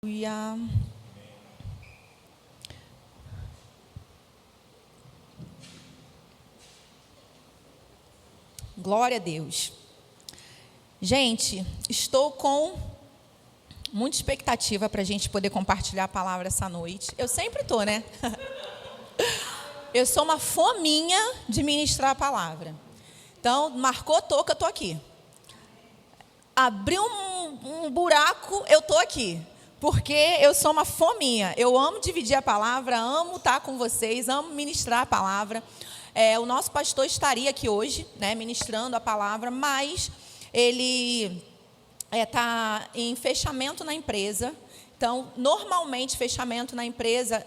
Aleluia. Glória a Deus. Gente, estou com muita expectativa para a gente poder compartilhar a palavra essa noite. Eu sempre estou, né? Eu sou uma fominha de ministrar a palavra. Então, marcou toca, eu estou aqui. Abriu um buraco, eu estou aqui. Porque eu sou uma fominha. Eu amo dividir a palavra, amo estar com vocês, amo ministrar a palavra. O nosso pastor estaria aqui hoje, né, ministrando a palavra, mas ele está em fechamento na empresa. Então, normalmente, fechamento na empresa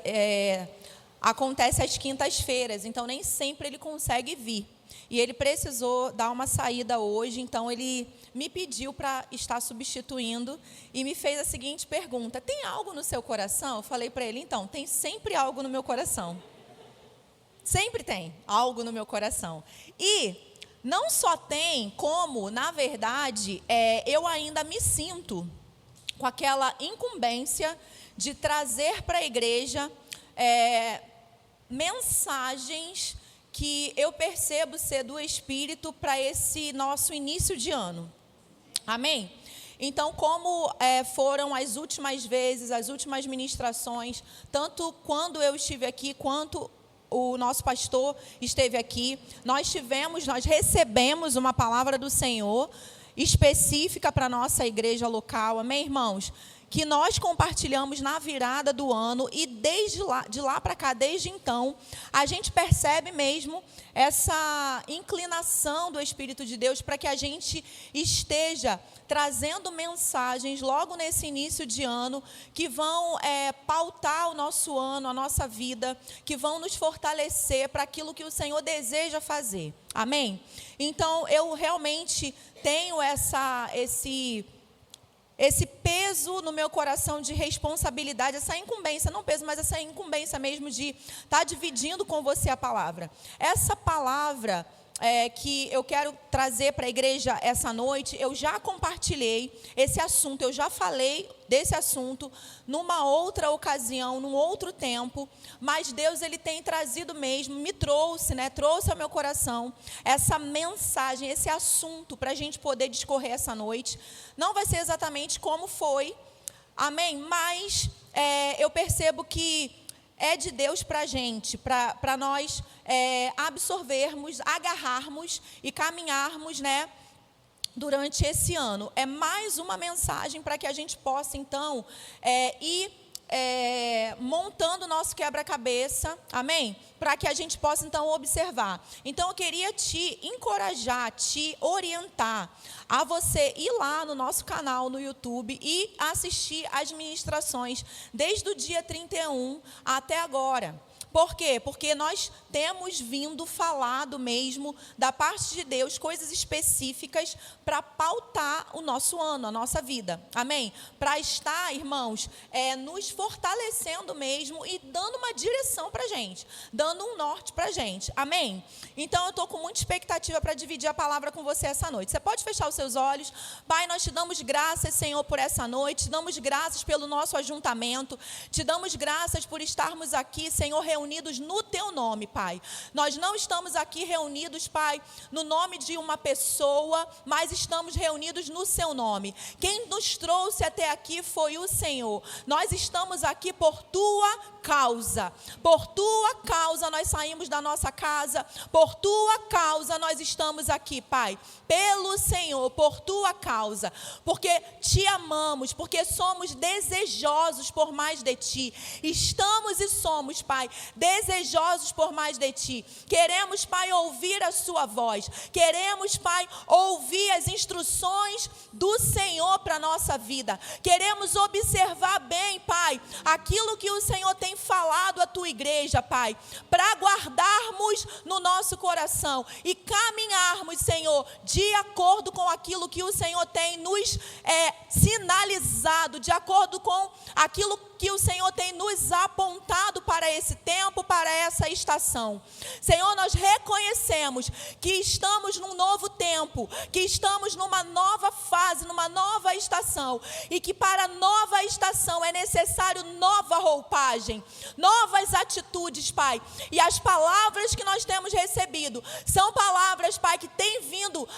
acontece às quintas-feiras, então nem sempre ele consegue vir. E ele precisou dar uma saída hoje, então ele me pediu para estar substituindo e me fez a seguinte pergunta: tem algo no seu coração? Eu falei para ele, então, tem sempre algo no meu coração. Sempre tem algo no meu coração. E não só tem, como, na verdade, eu ainda me sinto com aquela incumbência de trazer para a igreja mensagens que eu percebo ser do Espírito para esse nosso início de ano. Amém? Então, como foram as últimas vezes, as últimas ministrações, tanto quando eu estive aqui, quanto o nosso pastor esteve aqui, nós recebemos uma palavra do Senhor específica para a nossa igreja local, amém, irmãos? Que nós compartilhamos na virada do ano e de lá para cá, desde então, a gente percebe mesmo essa inclinação do Espírito de Deus para que a gente esteja trazendo mensagens logo nesse início de ano que vão pautar o nosso ano, a nossa vida, que vão nos fortalecer para aquilo que o Senhor deseja fazer. Amém? Então, eu realmente tenho esse peso no meu coração de responsabilidade, essa incumbência, não peso, mas essa incumbência mesmo de estar dividindo com você a palavra. Essa palavra que eu quero trazer para a igreja essa noite, eu já compartilhei esse assunto, eu já falei desse assunto numa outra ocasião, num outro tempo, mas Deus, Ele tem trazido mesmo, me trouxe, trouxe ao meu coração essa mensagem, esse assunto para a gente poder discorrer essa noite. Não vai ser exatamente como foi, amém? Mas eu percebo que é de Deus para a gente, para nós absorvermos, agarrarmos e caminharmos, durante esse ano. É mais uma mensagem para que a gente possa, então, ir montando o nosso quebra-cabeça, amém? Para que a gente possa, então, observar. Então, eu queria te encorajar, te orientar a você ir lá no nosso canal no YouTube e assistir as ministrações desde o dia 31 até agora. Por quê? Porque nós temos falado mesmo da parte de Deus coisas específicas para pautar o nosso ano, a nossa vida. Amém? Para estar, irmãos, nos fortalecendo mesmo e dando uma direção para a gente, dando um norte para a gente. Amém? Então, eu estou com muita expectativa para dividir a palavra com você essa noite. Você pode fechar os seus olhos. Pai, nós te damos graças, Senhor, por essa noite. Te damos graças pelo nosso ajuntamento. Te damos graças por estarmos aqui, Senhor, reunidos no Teu nome, Pai. Nós não estamos aqui reunidos, Pai, no nome de uma pessoa, mas estamos reunidos no Seu nome. Quem nos trouxe até aqui foi o Senhor. Nós estamos aqui por Tua causa. Por Tua causa nós saímos da nossa casa. Por Tua causa nós estamos aqui, Pai. Pelo Senhor, por Tua causa. Porque Te amamos, porque somos desejosos por mais de Ti. Estamos e somos, Pai, desejosos por mais de Ti. Queremos, Pai, ouvir a Sua voz. Queremos, Pai, ouvir as instruções do Senhor para a nossa vida. Queremos observar bem, Pai, aquilo que o Senhor tem falado à Tua igreja, Pai, para guardarmos no nosso coração e caminharmos, Senhor, de acordo com aquilo que o Senhor tem nos sinalizado, de acordo com aquilo que o Senhor tem nos apontado para esse tempo, para essa estação. Senhor, nós reconhecemos que estamos num novo tempo, que estamos numa nova fase, numa nova estação, e que para a nova estação é necessário nova roupagem, novas atitudes, Pai. E as palavras que nós temos recebido são palavras, Pai, que têm vindo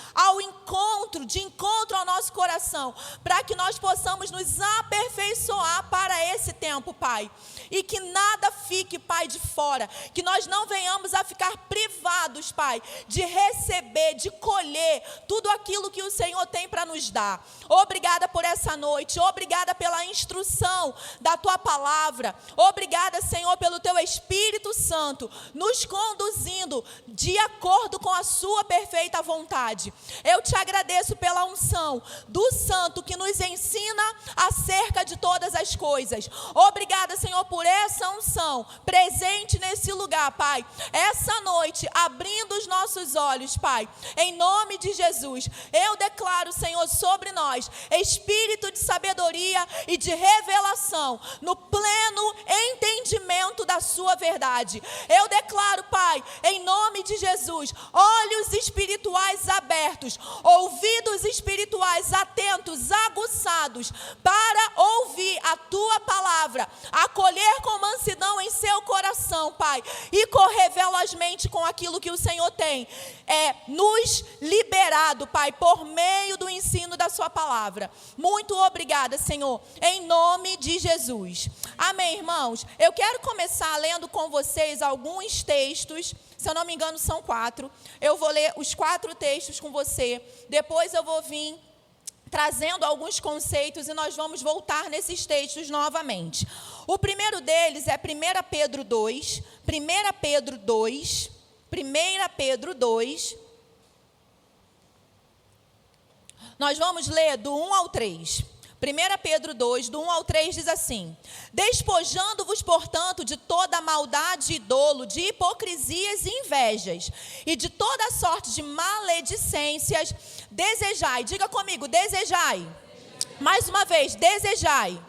de encontro ao nosso coração, para que nós possamos nos aperfeiçoar para esse tempo, Pai. E que nada fique, Pai, de fora, que nós não venhamos a ficar privados, Pai, de receber, de colher tudo aquilo que o Senhor tem para nos dar. Obrigada por essa noite, obrigada pela instrução da Tua palavra, obrigada, Senhor, pelo Teu Espírito Santo, nos conduzindo de acordo com a Sua perfeita vontade. Eu Te agradeço pela unção do Santo que nos ensina acerca de todas as coisas. Obrigada, Senhor, por essa unção presente nesse lugar, Pai. Essa noite, abrindo os nossos olhos, Pai, em nome de Jesus, eu declaro, Senhor, sobre nós, espírito de sabedoria e de revelação, no pleno entendimento da Sua verdade. Eu declaro, Pai, em nome de Jesus, olhos espirituais abertos, ouvidos espirituais atentos, aguçados, para ouvir a Tua palavra, acolher com mansidão em seu coração, Pai, e correr velozmente com aquilo que o Senhor tem nos liberado, Pai, por meio do ensino da Sua palavra. Muito obrigada, Senhor, em nome de Jesus. Amém, irmãos? Eu quero começar lendo com vocês alguns textos, se eu não me engano são 4. Eu vou ler os 4 textos com você, depois eu vou vir trazendo alguns conceitos e nós vamos voltar nesses textos novamente. O primeiro deles é 1 Pedro 2, 1 Pedro 2, 1 Pedro 2. Nós vamos ler do 1 ao 3. 1 Pedro 2, do 1 ao 3 diz assim: despojando-vos, portanto, de toda maldade e dolo, de hipocrisias e invejas, e de toda sorte de maledicências, desejai, diga comigo, desejai. Mais uma vez, desejai.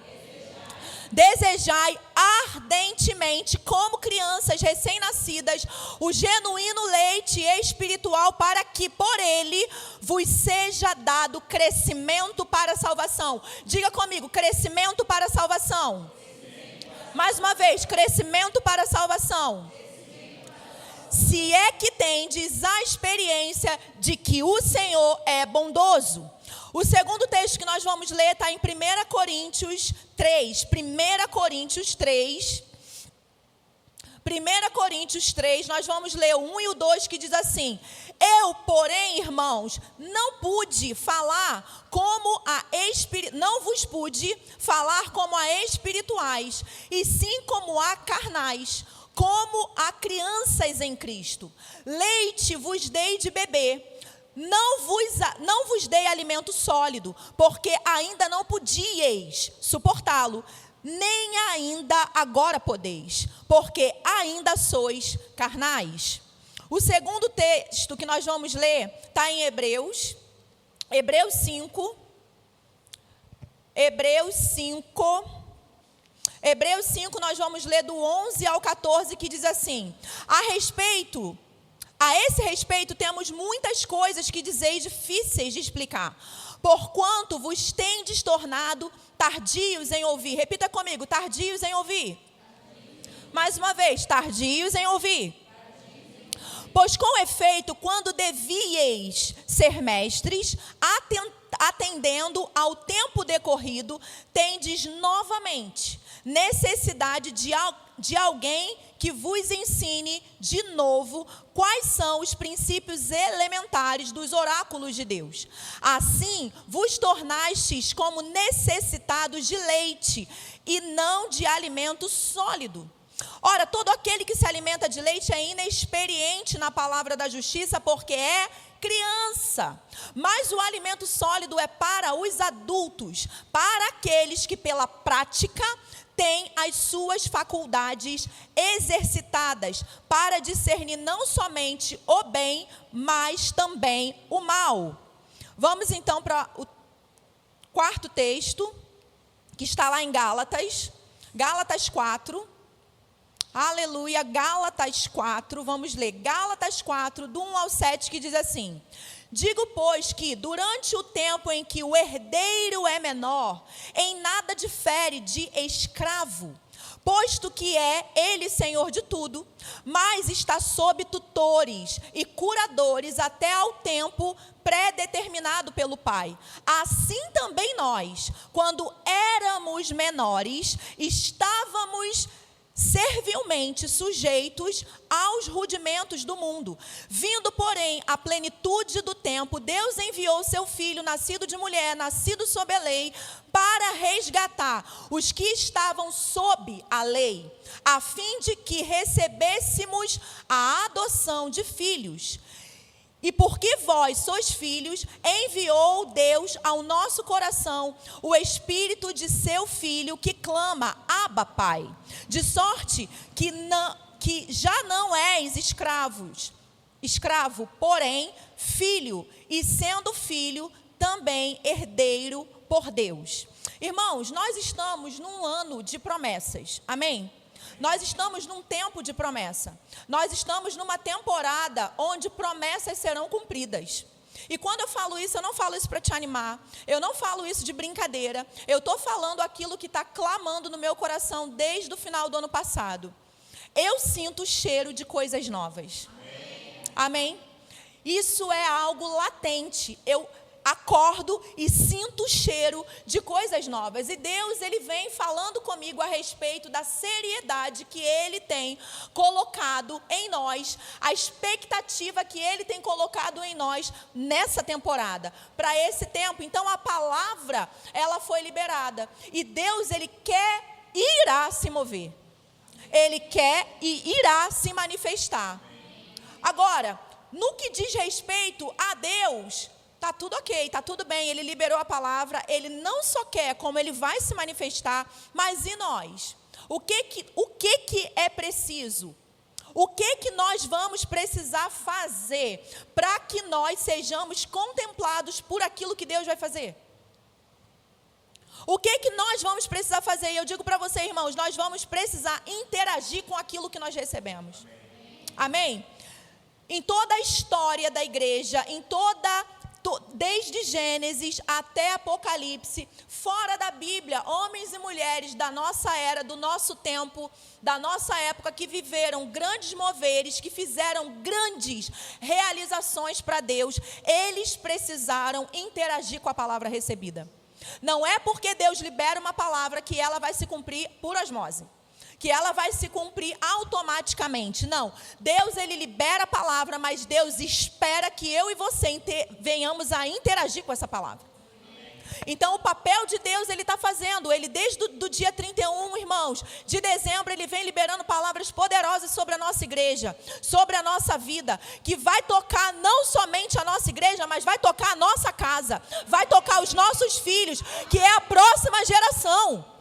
Desejai ardentemente, como crianças recém-nascidas, o genuíno leite espiritual, para que por ele vos seja dado crescimento para a salvação. Diga comigo, crescimento para a salvação. Mais uma vez, crescimento para a salvação. Se é que tendes a experiência de que o Senhor é bondoso. O segundo texto que nós vamos ler está em 1 Coríntios 3. 1 Coríntios 3. 1 Coríntios 3, nós vamos ler o 1 e o 2, que diz assim: eu, porém, irmãos, não pude falar como não vos pude falar como a espirituais, e sim como a carnais, como a crianças em Cristo. Leite vos dei de beber. Não vos dei alimento sólido, porque ainda não podíeis suportá-lo, nem ainda agora podeis, porque ainda sois carnais. O segundo texto que nós vamos ler está em Hebreus 5. Hebreus 5, nós vamos ler do 11 ao 14, que diz assim: A esse respeito, temos muitas coisas que dizeis difíceis de explicar, porquanto vos tendes tornado tardios em ouvir. Repita comigo, tardios em ouvir. Mais uma vez, tardios em ouvir. Pois com efeito, quando devíeis ser mestres, atendendo ao tempo decorrido, tendes novamente necessidade de alguém que vos ensine de novo quais são os princípios elementares dos oráculos de Deus. Assim, vos tornastes como necessitados de leite e não de alimento sólido. Ora, todo aquele que se alimenta de leite é inexperiente na palavra da justiça, porque é criança. Mas o alimento sólido é para os adultos, para aqueles que pela prática têm as suas faculdades exercitadas para discernir não somente o bem, mas também o mal. Vamos então para o quarto texto, que está lá em Gálatas 4. Aleluia, Gálatas 4, vamos ler Gálatas 4, do 1 ao 7, que diz assim: Digo, pois, que durante o tempo em que o herdeiro é menor, em nada difere de escravo, posto que é ele senhor de tudo, mas está sob tutores e curadores até ao tempo pré-determinado pelo Pai. Assim também nós, quando éramos menores, estávamos servilmente sujeitos aos rudimentos do mundo. Vindo, porém, à plenitude do tempo, Deus enviou seu Filho, nascido de mulher, nascido sob a lei, para resgatar os que estavam sob a lei, a fim de que recebêssemos a adoção de filhos. E porque vós sois filhos, enviou Deus ao nosso coração o Espírito de seu Filho, que clama, Abba, Pai. De sorte que já não és escravo, porém filho, e sendo filho, também herdeiro por Deus. Irmãos, nós estamos num ano de promessas, amém? Nós estamos num tempo de promessa. Nós estamos numa temporada onde promessas serão cumpridas. E quando eu falo isso, eu não falo isso para te animar. Eu não falo isso de brincadeira. Eu estou falando aquilo que está clamando no meu coração desde o final do ano passado. Eu sinto o cheiro de coisas novas. Amém? Isso é algo latente. Eu acordo e sinto o cheiro de coisas novas. E Deus, Ele vem falando comigo a respeito da seriedade que Ele tem colocado em nós, a expectativa que Ele tem colocado em nós nessa temporada, para esse tempo. Então, a palavra, ela foi liberada. E Deus, Ele quer e irá se mover. Ele quer e irá se manifestar. Agora, no que diz respeito a Deus, está tudo ok, está tudo bem, Ele liberou a palavra, Ele não só quer, como Ele vai se manifestar, mas e nós? O que é preciso? O que nós vamos precisar fazer para que nós sejamos contemplados por aquilo que Deus vai fazer? O que nós vamos precisar fazer? E eu digo para você, irmãos, nós vamos precisar interagir com aquilo que nós recebemos. Amém? Em toda a história da igreja, desde Gênesis até Apocalipse, fora da Bíblia, homens e mulheres da nossa era, do nosso tempo, da nossa época, que viveram grandes moveres, que fizeram grandes realizações para Deus, eles precisaram interagir com a palavra recebida. Não é porque Deus libera uma palavra que ela vai se cumprir por osmose, que ela vai se cumprir automaticamente. Não, Deus, Ele libera a palavra, mas Deus espera que eu e você venhamos a interagir com essa palavra. Então, o papel de Deus, Ele está fazendo. Ele, desde do dia 31, irmãos, de dezembro, Ele vem liberando palavras poderosas sobre a nossa igreja, sobre a nossa vida, que vai tocar não somente a nossa igreja, mas vai tocar a nossa casa, vai tocar os nossos filhos, que é a próxima geração.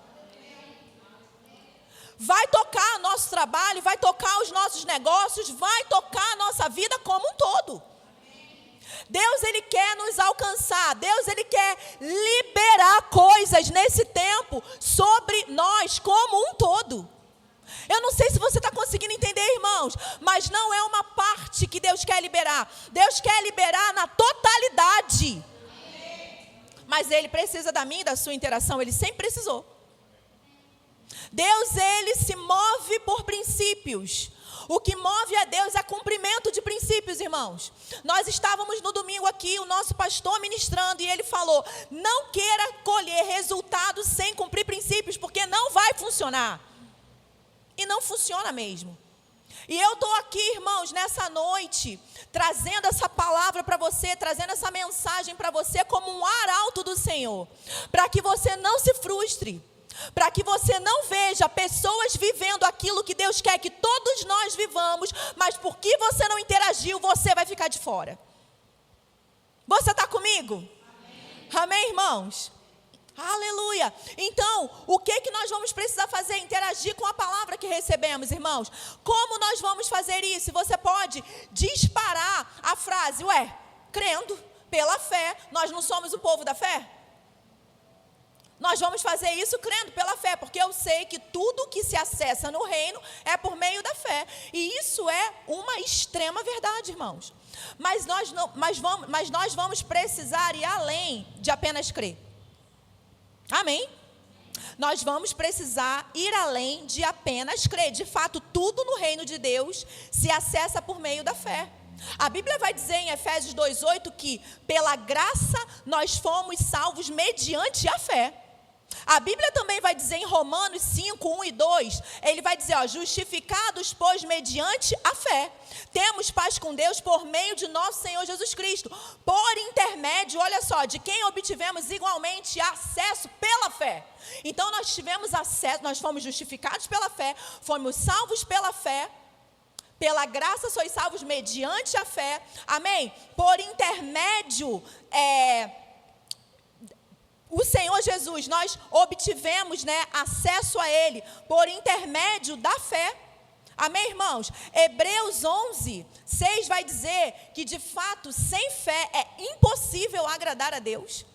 Vai tocar o nosso trabalho, vai tocar os nossos negócios, vai tocar a nossa vida como um todo. Deus, Ele quer nos alcançar. Deus, Ele quer liberar coisas nesse tempo sobre nós como um todo. Eu não sei se você está conseguindo entender, irmãos, mas não é uma parte que Deus quer liberar. Deus quer liberar na totalidade. Mas Ele precisa da minha e da sua interação. Ele sempre precisou. Deus, Ele se move por princípios. O que move a Deus é cumprimento de princípios, irmãos. Nós estávamos no domingo aqui, o nosso pastor ministrando, e ele falou: não queira colher resultados sem cumprir princípios, porque não vai funcionar. E não funciona mesmo. E eu estou aqui, irmãos, nessa noite, trazendo essa palavra para você, trazendo essa mensagem para você como um arauto do Senhor, para que você não se frustre, para que você não veja pessoas vivendo aquilo que Deus quer que todos nós vivamos, mas porque você não interagiu, você vai ficar de fora. Você está comigo? Amém, irmãos? Aleluia. Então, o que nós vamos precisar fazer? Interagir com a palavra que recebemos, irmãos. Como nós vamos fazer isso? Você pode disparar a frase: ué, crendo, pela fé. Nós não somos o povo da fé? Nós vamos fazer isso crendo pela fé, porque eu sei que tudo que se acessa no reino é por meio da fé. E isso é uma extrema verdade, irmãos. Mas nós vamos precisar ir além de apenas crer. Amém? Nós vamos precisar ir além de apenas crer. De fato, tudo no reino de Deus se acessa por meio da fé. A Bíblia vai dizer em Efésios 2:8 que pela graça nós fomos salvos mediante a fé. A Bíblia também vai dizer em Romanos 5:1 e 2, ele vai dizer, justificados, pois, mediante a fé, temos paz com Deus por meio de nosso Senhor Jesus Cristo, por intermédio, olha só, de quem obtivemos igualmente acesso pela fé. Então nós tivemos acesso, nós fomos justificados pela fé, fomos salvos pela fé, pela graça sois salvos mediante a fé, amém? Por intermédio, o Senhor Jesus, nós obtivemos, acesso a Ele por intermédio da fé. Amém, irmãos? Hebreus 11:6 vai dizer que, de fato, sem fé é impossível agradar a Deus.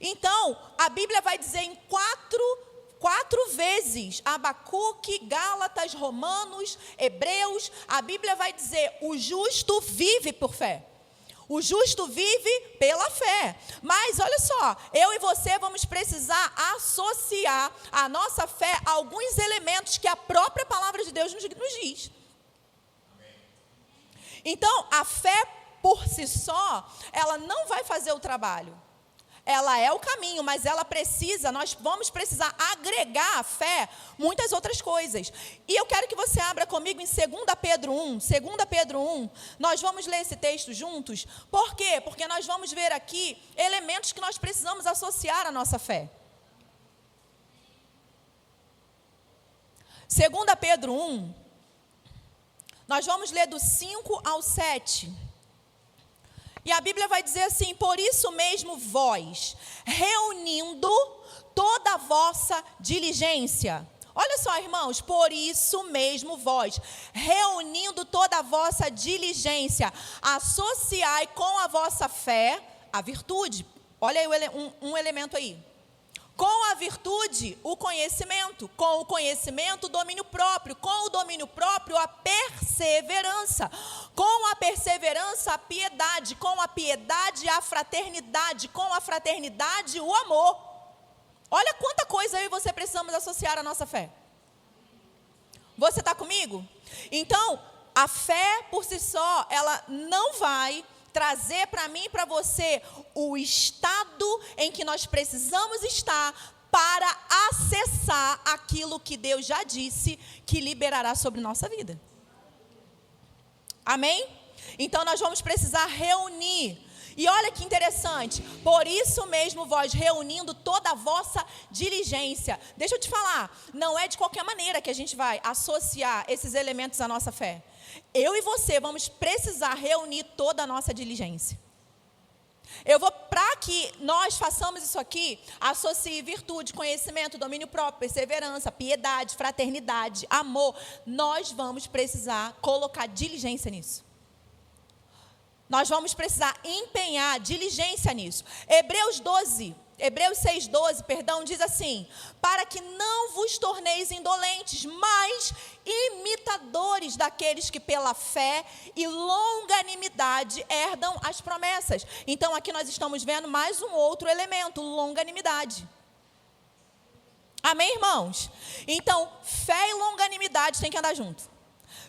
Então, a Bíblia vai dizer em quatro vezes, Abacuque, Gálatas, Romanos, Hebreus, a Bíblia vai dizer, o justo vive por fé. O justo vive pela fé. Mas olha só, eu e você vamos precisar associar a nossa fé a alguns elementos que a própria palavra de Deus nos diz. Então, a fé por si só, ela não vai fazer o trabalho. Ela é o caminho, mas nós vamos precisar agregar à fé muitas outras coisas. E eu quero que você abra comigo em 2 Pedro 1. 2 Pedro 1, nós vamos ler esse texto juntos. Por quê? Porque nós vamos ver aqui elementos que nós precisamos associar à nossa fé. 2 Pedro 1, nós vamos ler do 5 ao 7. E a Bíblia vai dizer assim, por isso mesmo vós, reunindo toda a vossa diligência. Olha só, irmãos, por isso mesmo vós, reunindo toda a vossa diligência, associai com a vossa fé a virtude. Olha aí um elemento aí. Com a virtude, o conhecimento. Com o conhecimento, o domínio próprio. Com o domínio próprio, a perseverança. Com a perseverança, a piedade. Com a piedade, a fraternidade. Com a fraternidade, o amor. Olha quanta coisa eu e você precisamos associar à nossa fé. Você está comigo? Então, a fé por si só, ela não vai trazer para mim e para você o estado em que nós precisamos estar para acessar aquilo que Deus já disse que liberará sobre nossa vida. Amém? Então nós vamos precisar reunir. E olha que interessante, por isso mesmo vós reunindo toda a vossa diligência. Deixa eu te falar, não é de qualquer maneira que a gente vai associar esses elementos à nossa fé. Eu e você vamos precisar reunir toda a nossa diligência. Para que nós façamos isso aqui, associe virtude, conhecimento, domínio próprio, perseverança, piedade, fraternidade, amor. Nós vamos precisar colocar diligência nisso. Nós vamos precisar empenhar diligência nisso. Hebreus 6:12, diz assim, para que não vos torneis indolentes, mas imitadores daqueles que pela fé e longanimidade herdam as promessas. Então aqui nós estamos vendo mais um outro elemento, longanimidade. Amém, irmãos? Então, fé e longanimidade tem que andar junto.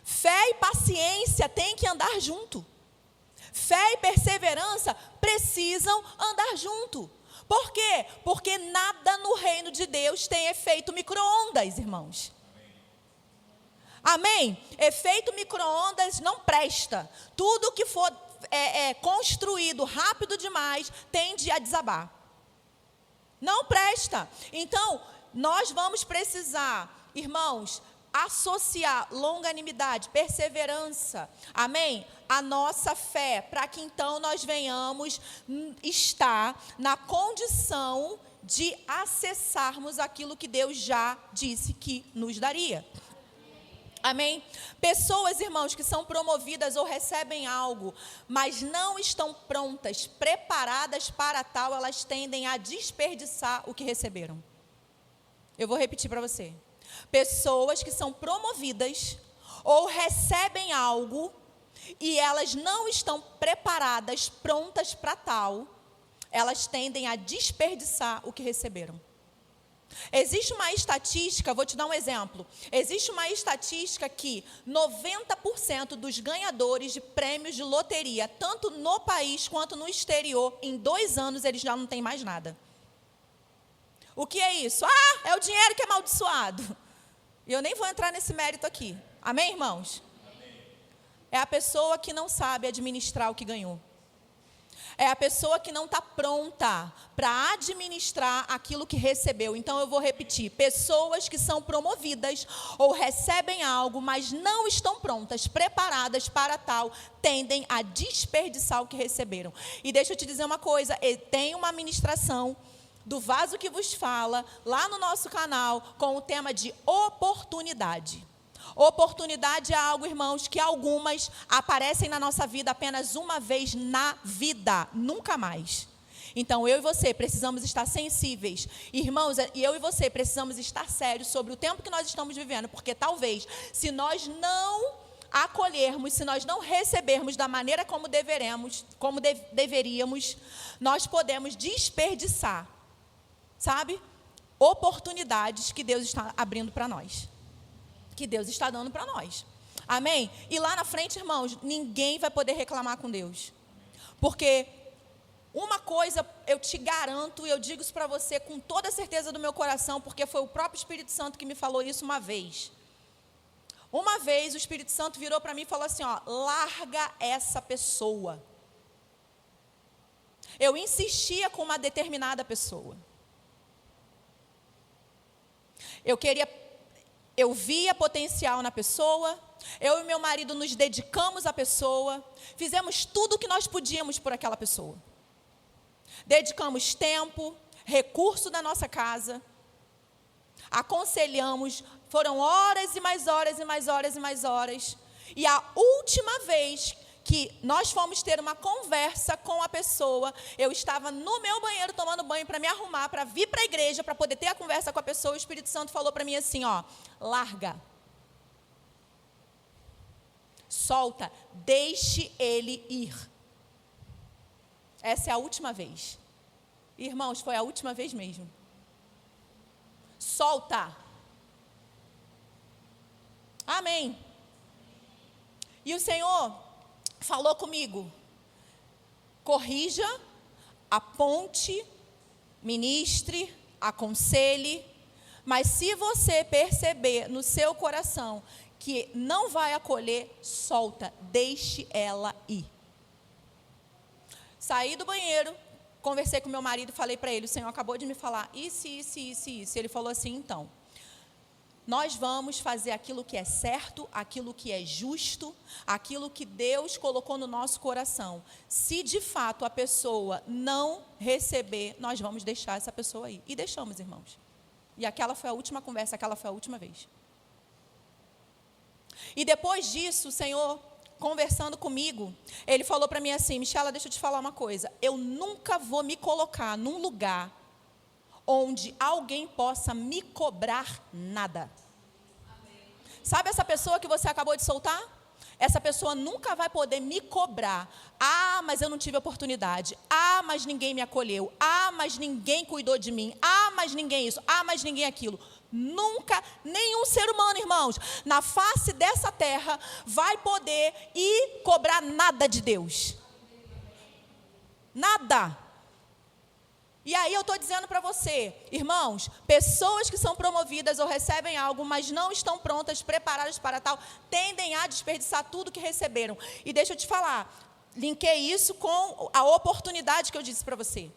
Fé e paciência tem que andar junto. Fé e perseverança precisam andar junto. Por quê? Porque nada no reino de Deus tem efeito micro-ondas, irmãos. Amém? Efeito micro-ondas não presta. Tudo que for construído rápido demais tende a desabar. Não presta. Então, nós vamos precisar, irmãos, associar longanimidade, perseverança, amém? A nossa fé, para que então nós venhamos estar na condição de acessarmos aquilo que Deus já disse que nos daria. Amém? Pessoas, irmãos, que são promovidas ou recebem algo, mas não estão prontas, preparadas para tal, elas tendem a desperdiçar o que receberam. Eu vou repetir para você. Pessoas que são promovidas ou recebem algo e elas não estão preparadas, prontas para tal, elas tendem a desperdiçar o que receberam. Existe uma estatística, vou te dar um exemplo. Existe uma estatística que 90% dos ganhadores de prêmios de loteria, tanto no país quanto no exterior, em 2 anos eles já não têm mais nada. O que é isso? É o dinheiro que é amaldiçoado. E eu nem vou entrar nesse mérito aqui. Amém, irmãos? Amém. É a pessoa que não sabe administrar o que ganhou. É a pessoa que não está pronta para administrar aquilo que recebeu. Então eu vou repetir: pessoas que são promovidas ou recebem algo, mas não estão prontas, preparadas para tal, tendem a desperdiçar o que receberam. E deixa eu te dizer uma coisa: tem uma ministração do Vaso que Vos Fala lá no nosso canal com o tema de oportunidade. Oportunidade é algo, irmãos, que algumas aparecem na nossa vida apenas uma vez na vida, nunca mais. Então, eu e você precisamos estar sensíveis. Irmãos, eu e você precisamos estar sérios sobre o tempo que nós estamos vivendo, porque talvez, se nós não acolhermos, se nós não recebermos da maneira como deveríamos, nós podemos desperdiçar, sabe, oportunidades que Deus está abrindo para nós. Que Deus está dando para nós. Amém? E lá na frente, irmãos, ninguém vai poder reclamar com Deus. Porque uma coisa eu te garanto, e eu digo isso para você com toda a certeza do meu coração, porque foi o próprio Espírito Santo que me falou isso uma vez. Uma vez o Espírito Santo virou para mim e falou assim: larga essa pessoa. Eu insistia com uma determinada pessoa. Eu via potencial na pessoa, eu e meu marido nos dedicamos à pessoa, fizemos tudo o que nós podíamos por aquela pessoa. Dedicamos tempo, recurso da nossa casa, aconselhamos, foram horas e mais horas e mais horas e mais horas. E a última vez que nós fomos ter uma conversa com a pessoa, eu estava no meu banheiro tomando banho para me arrumar, para vir para a igreja, para poder ter a conversa com a pessoa. O Espírito Santo falou para mim assim: larga, solta, deixe ele ir. Essa é a última vez. Irmãos, foi a última vez mesmo. Solta. Amém. E o Senhor falou comigo: corrija, aponte, ministre, aconselhe, mas se você perceber no seu coração que não vai acolher, solta, deixe ela ir. Saí do banheiro, conversei com meu marido, falei para ele: o Senhor acabou de me falar isso. Ele falou assim: então, nós vamos fazer aquilo que é certo, aquilo que é justo, aquilo que Deus colocou no nosso coração. Se de fato a pessoa não receber, nós vamos deixar essa pessoa aí. E deixamos, irmãos. E aquela foi a última conversa, aquela foi a última vez. E depois disso, o Senhor, conversando comigo, Ele falou para mim assim: Michela, deixa eu te falar uma coisa. Eu nunca vou me colocar num lugar onde alguém possa me cobrar nada. Sabe essa pessoa que você acabou de soltar? Essa pessoa nunca vai poder me cobrar. Mas eu não tive oportunidade. Mas ninguém me acolheu. Mas ninguém cuidou de mim. Mas ninguém isso. Mas ninguém aquilo. Nunca, nenhum ser humano, irmãos, na face dessa terra vai poder ir cobrar nada de Deus. Nada. E aí eu estou dizendo para você, irmãos, pessoas que são promovidas ou recebem algo, mas não estão prontas, preparadas para tal, tendem a desperdiçar tudo que receberam. E deixa eu te falar, linkei isso com a oportunidade que eu disse para você.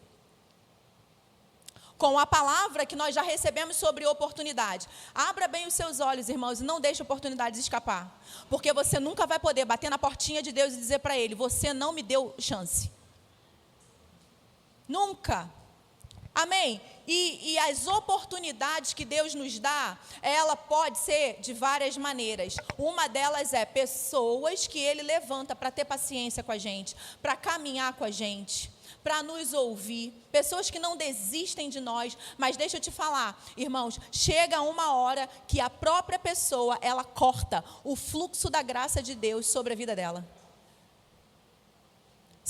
Com a palavra que nós já recebemos sobre oportunidade. Abra bem os seus olhos, irmãos, e não deixe oportunidades escapar. Porque você nunca vai poder bater na portinha de Deus e dizer para Ele: você não me deu chance. Nunca. Amém? E as oportunidades que Deus nos dá, ela pode ser de várias maneiras. Uma delas é pessoas que Ele levanta para ter paciência com a gente, para caminhar com a gente, para nos ouvir. Pessoas que não desistem de nós. Mas deixa eu te falar, irmãos, chega uma hora que a própria pessoa, ela corta o fluxo da graça de Deus sobre a vida dela.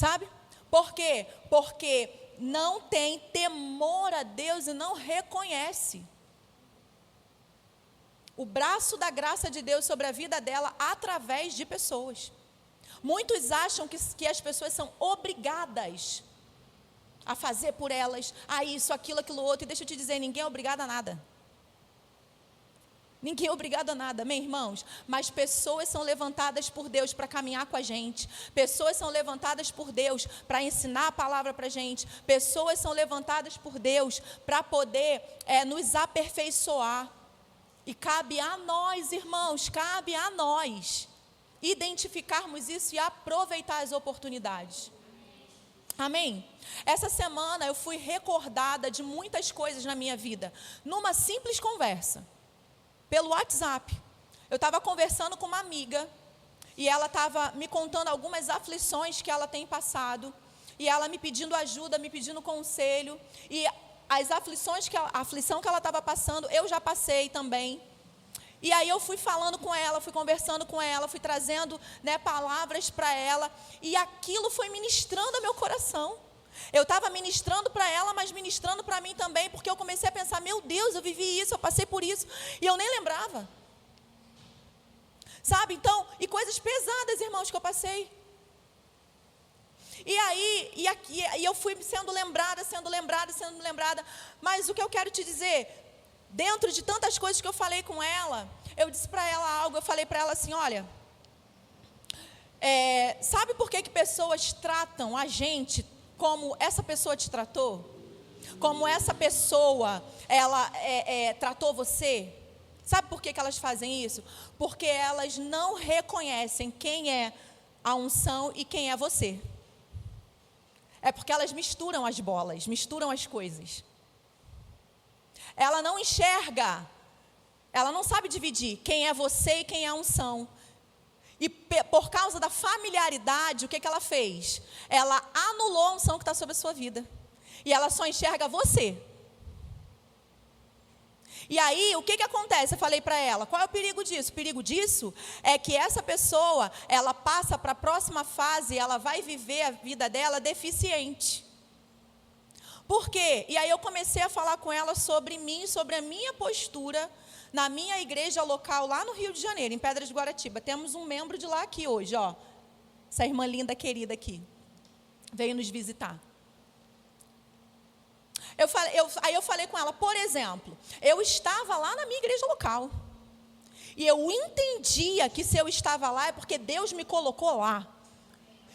Sabe? Por quê? Porque não tem temor a Deus e não reconhece o braço da graça de Deus sobre a vida dela através de pessoas. Muitos acham que as pessoas são obrigadas a fazer por elas, a isso, aquilo, aquilo outro. E deixa eu te dizer, ninguém é obrigado a nada. Ninguém é obrigado a nada, meus irmãos. Mas pessoas são levantadas por Deus para caminhar com a gente. Pessoas são levantadas por Deus para ensinar a palavra para a gente. Pessoas são levantadas por Deus para poder nos aperfeiçoar. E cabe a nós, irmãos, cabe a nós identificarmos isso e aproveitar as oportunidades. Amém? Essa semana eu fui recordada de muitas coisas na minha vida, numa simples conversa, pelo WhatsApp. Eu estava conversando com uma amiga, e ela estava me contando algumas aflições que ela tem passado, e ela me pedindo ajuda, me pedindo conselho, e as aflições, a aflição que ela estava passando, eu já passei também. E aí eu fui falando com ela, fui conversando com ela, fui trazendo, palavras para ela, e aquilo foi ministrando ao meu coração. Eu estava ministrando para ela, mas ministrando para mim também, porque eu comecei a pensar, meu Deus, eu vivi isso, eu passei por isso, e eu nem lembrava. Sabe, então, e coisas pesadas, irmãos, que eu passei. E aí, e eu fui sendo lembrada, mas o que eu quero te dizer, dentro de tantas coisas que eu falei com ela, eu disse para ela algo, eu falei para ela assim, olha, sabe por que pessoas tratam a gente como essa pessoa te tratou? Como essa pessoa, ela tratou você? Sabe por que elas fazem isso? Porque elas não reconhecem quem é a unção e quem é você. É porque elas misturam as bolas, misturam as coisas. Ela não enxerga, ela não sabe dividir quem é você e quem é a unção. E por causa da familiaridade, o que ela fez? Ela anulou a unção que está sobre a sua vida. E ela só enxerga você. E aí, o que acontece? Eu falei para ela, qual é o perigo disso? O perigo disso é que essa pessoa, ela passa para a próxima fase, ela vai viver a vida dela deficiente. Por quê? E aí eu comecei a falar com ela sobre mim, sobre a minha postura na minha igreja local lá no Rio de Janeiro, em Pedras de Guaratiba. Temos um membro de lá aqui hoje, ó. Essa irmã linda, querida aqui. Veio nos visitar. Aí eu falei com ela, por exemplo, eu estava lá na minha igreja local. E eu entendia que se eu estava lá é porque Deus me colocou lá.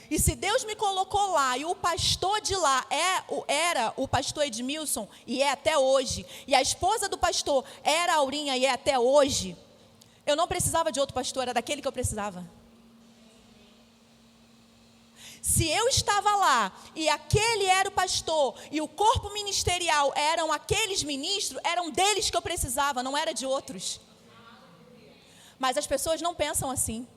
E se Deus me colocou lá e o pastor de lá era o pastor Edmilson e é até hoje, e a esposa do pastor era a Aurinha e é até hoje, eu não precisava de outro pastor, era daquele que eu precisava. Se eu estava lá e aquele era o pastor e o corpo ministerial eram aqueles ministros, eram deles que eu precisava, não era de outros. Mas as pessoas não pensam assim.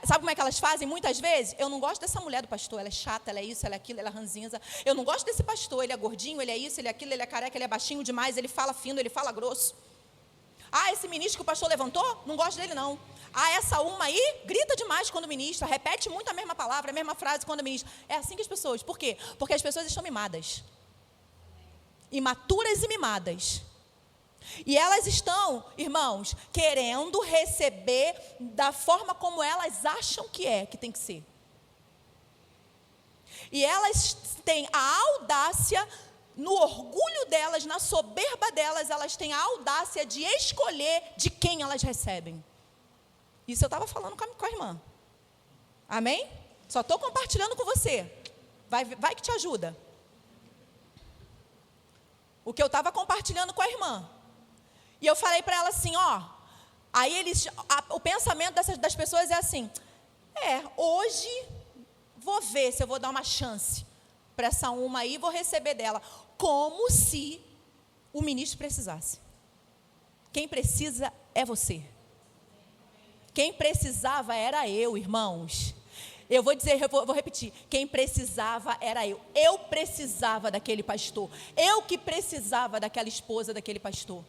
Sabe como é que elas fazem muitas vezes? Eu não gosto dessa mulher do pastor, ela é chata, ela é isso, ela é aquilo, ela é ranzinza. Eu não gosto desse pastor, ele é gordinho, ele é isso, ele é aquilo, ele é careca, ele é baixinho demais, ele fala fino, ele fala grosso. Esse ministro que o pastor levantou, não gosto dele não. Essa uma aí, grita demais quando ministra, repete muito a mesma palavra, a mesma frase quando ministra. É assim que as pessoas, por quê? Porque as pessoas estão mimadas. Imaturas e mimadas. E elas estão, irmãos, querendo receber da forma como elas acham que tem que ser. E elas têm a audácia, no orgulho delas, na soberba delas, elas têm a audácia de escolher de quem elas recebem. Isso eu estava falando com a irmã. Amém? Só estou compartilhando com você. Vai que te ajuda. O que eu estava compartilhando com a irmã. E eu falei para ela assim, aí o pensamento das pessoas é assim, hoje vou ver se eu vou dar uma chance para essa uma aí, vou receber dela. Como se o ministro precisasse. Quem precisa é você. Quem precisava era eu, irmãos. Eu vou dizer, vou repetir. Quem precisava era eu. Eu precisava daquele pastor. Eu que precisava daquela esposa daquele pastor.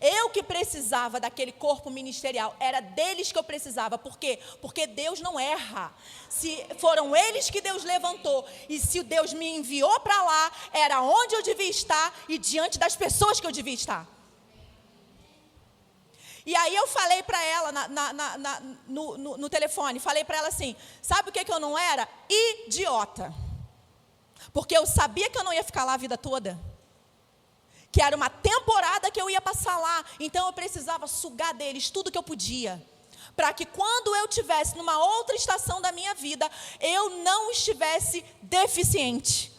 Eu que precisava daquele corpo ministerial, era deles que eu precisava. Por quê? Porque Deus não erra. Se foram eles que Deus levantou, e se Deus me enviou para lá, era onde eu devia estar e diante das pessoas que eu devia estar. E aí eu falei para ela no telefone, falei para ela assim, sabe o que eu não era? Idiota. Porque eu sabia que eu não ia ficar lá a vida toda. Que era uma temporada que eu ia passar lá. Então eu precisava sugar deles tudo que eu podia. Para que quando eu estivesse numa outra estação da minha vida, eu não estivesse deficiente.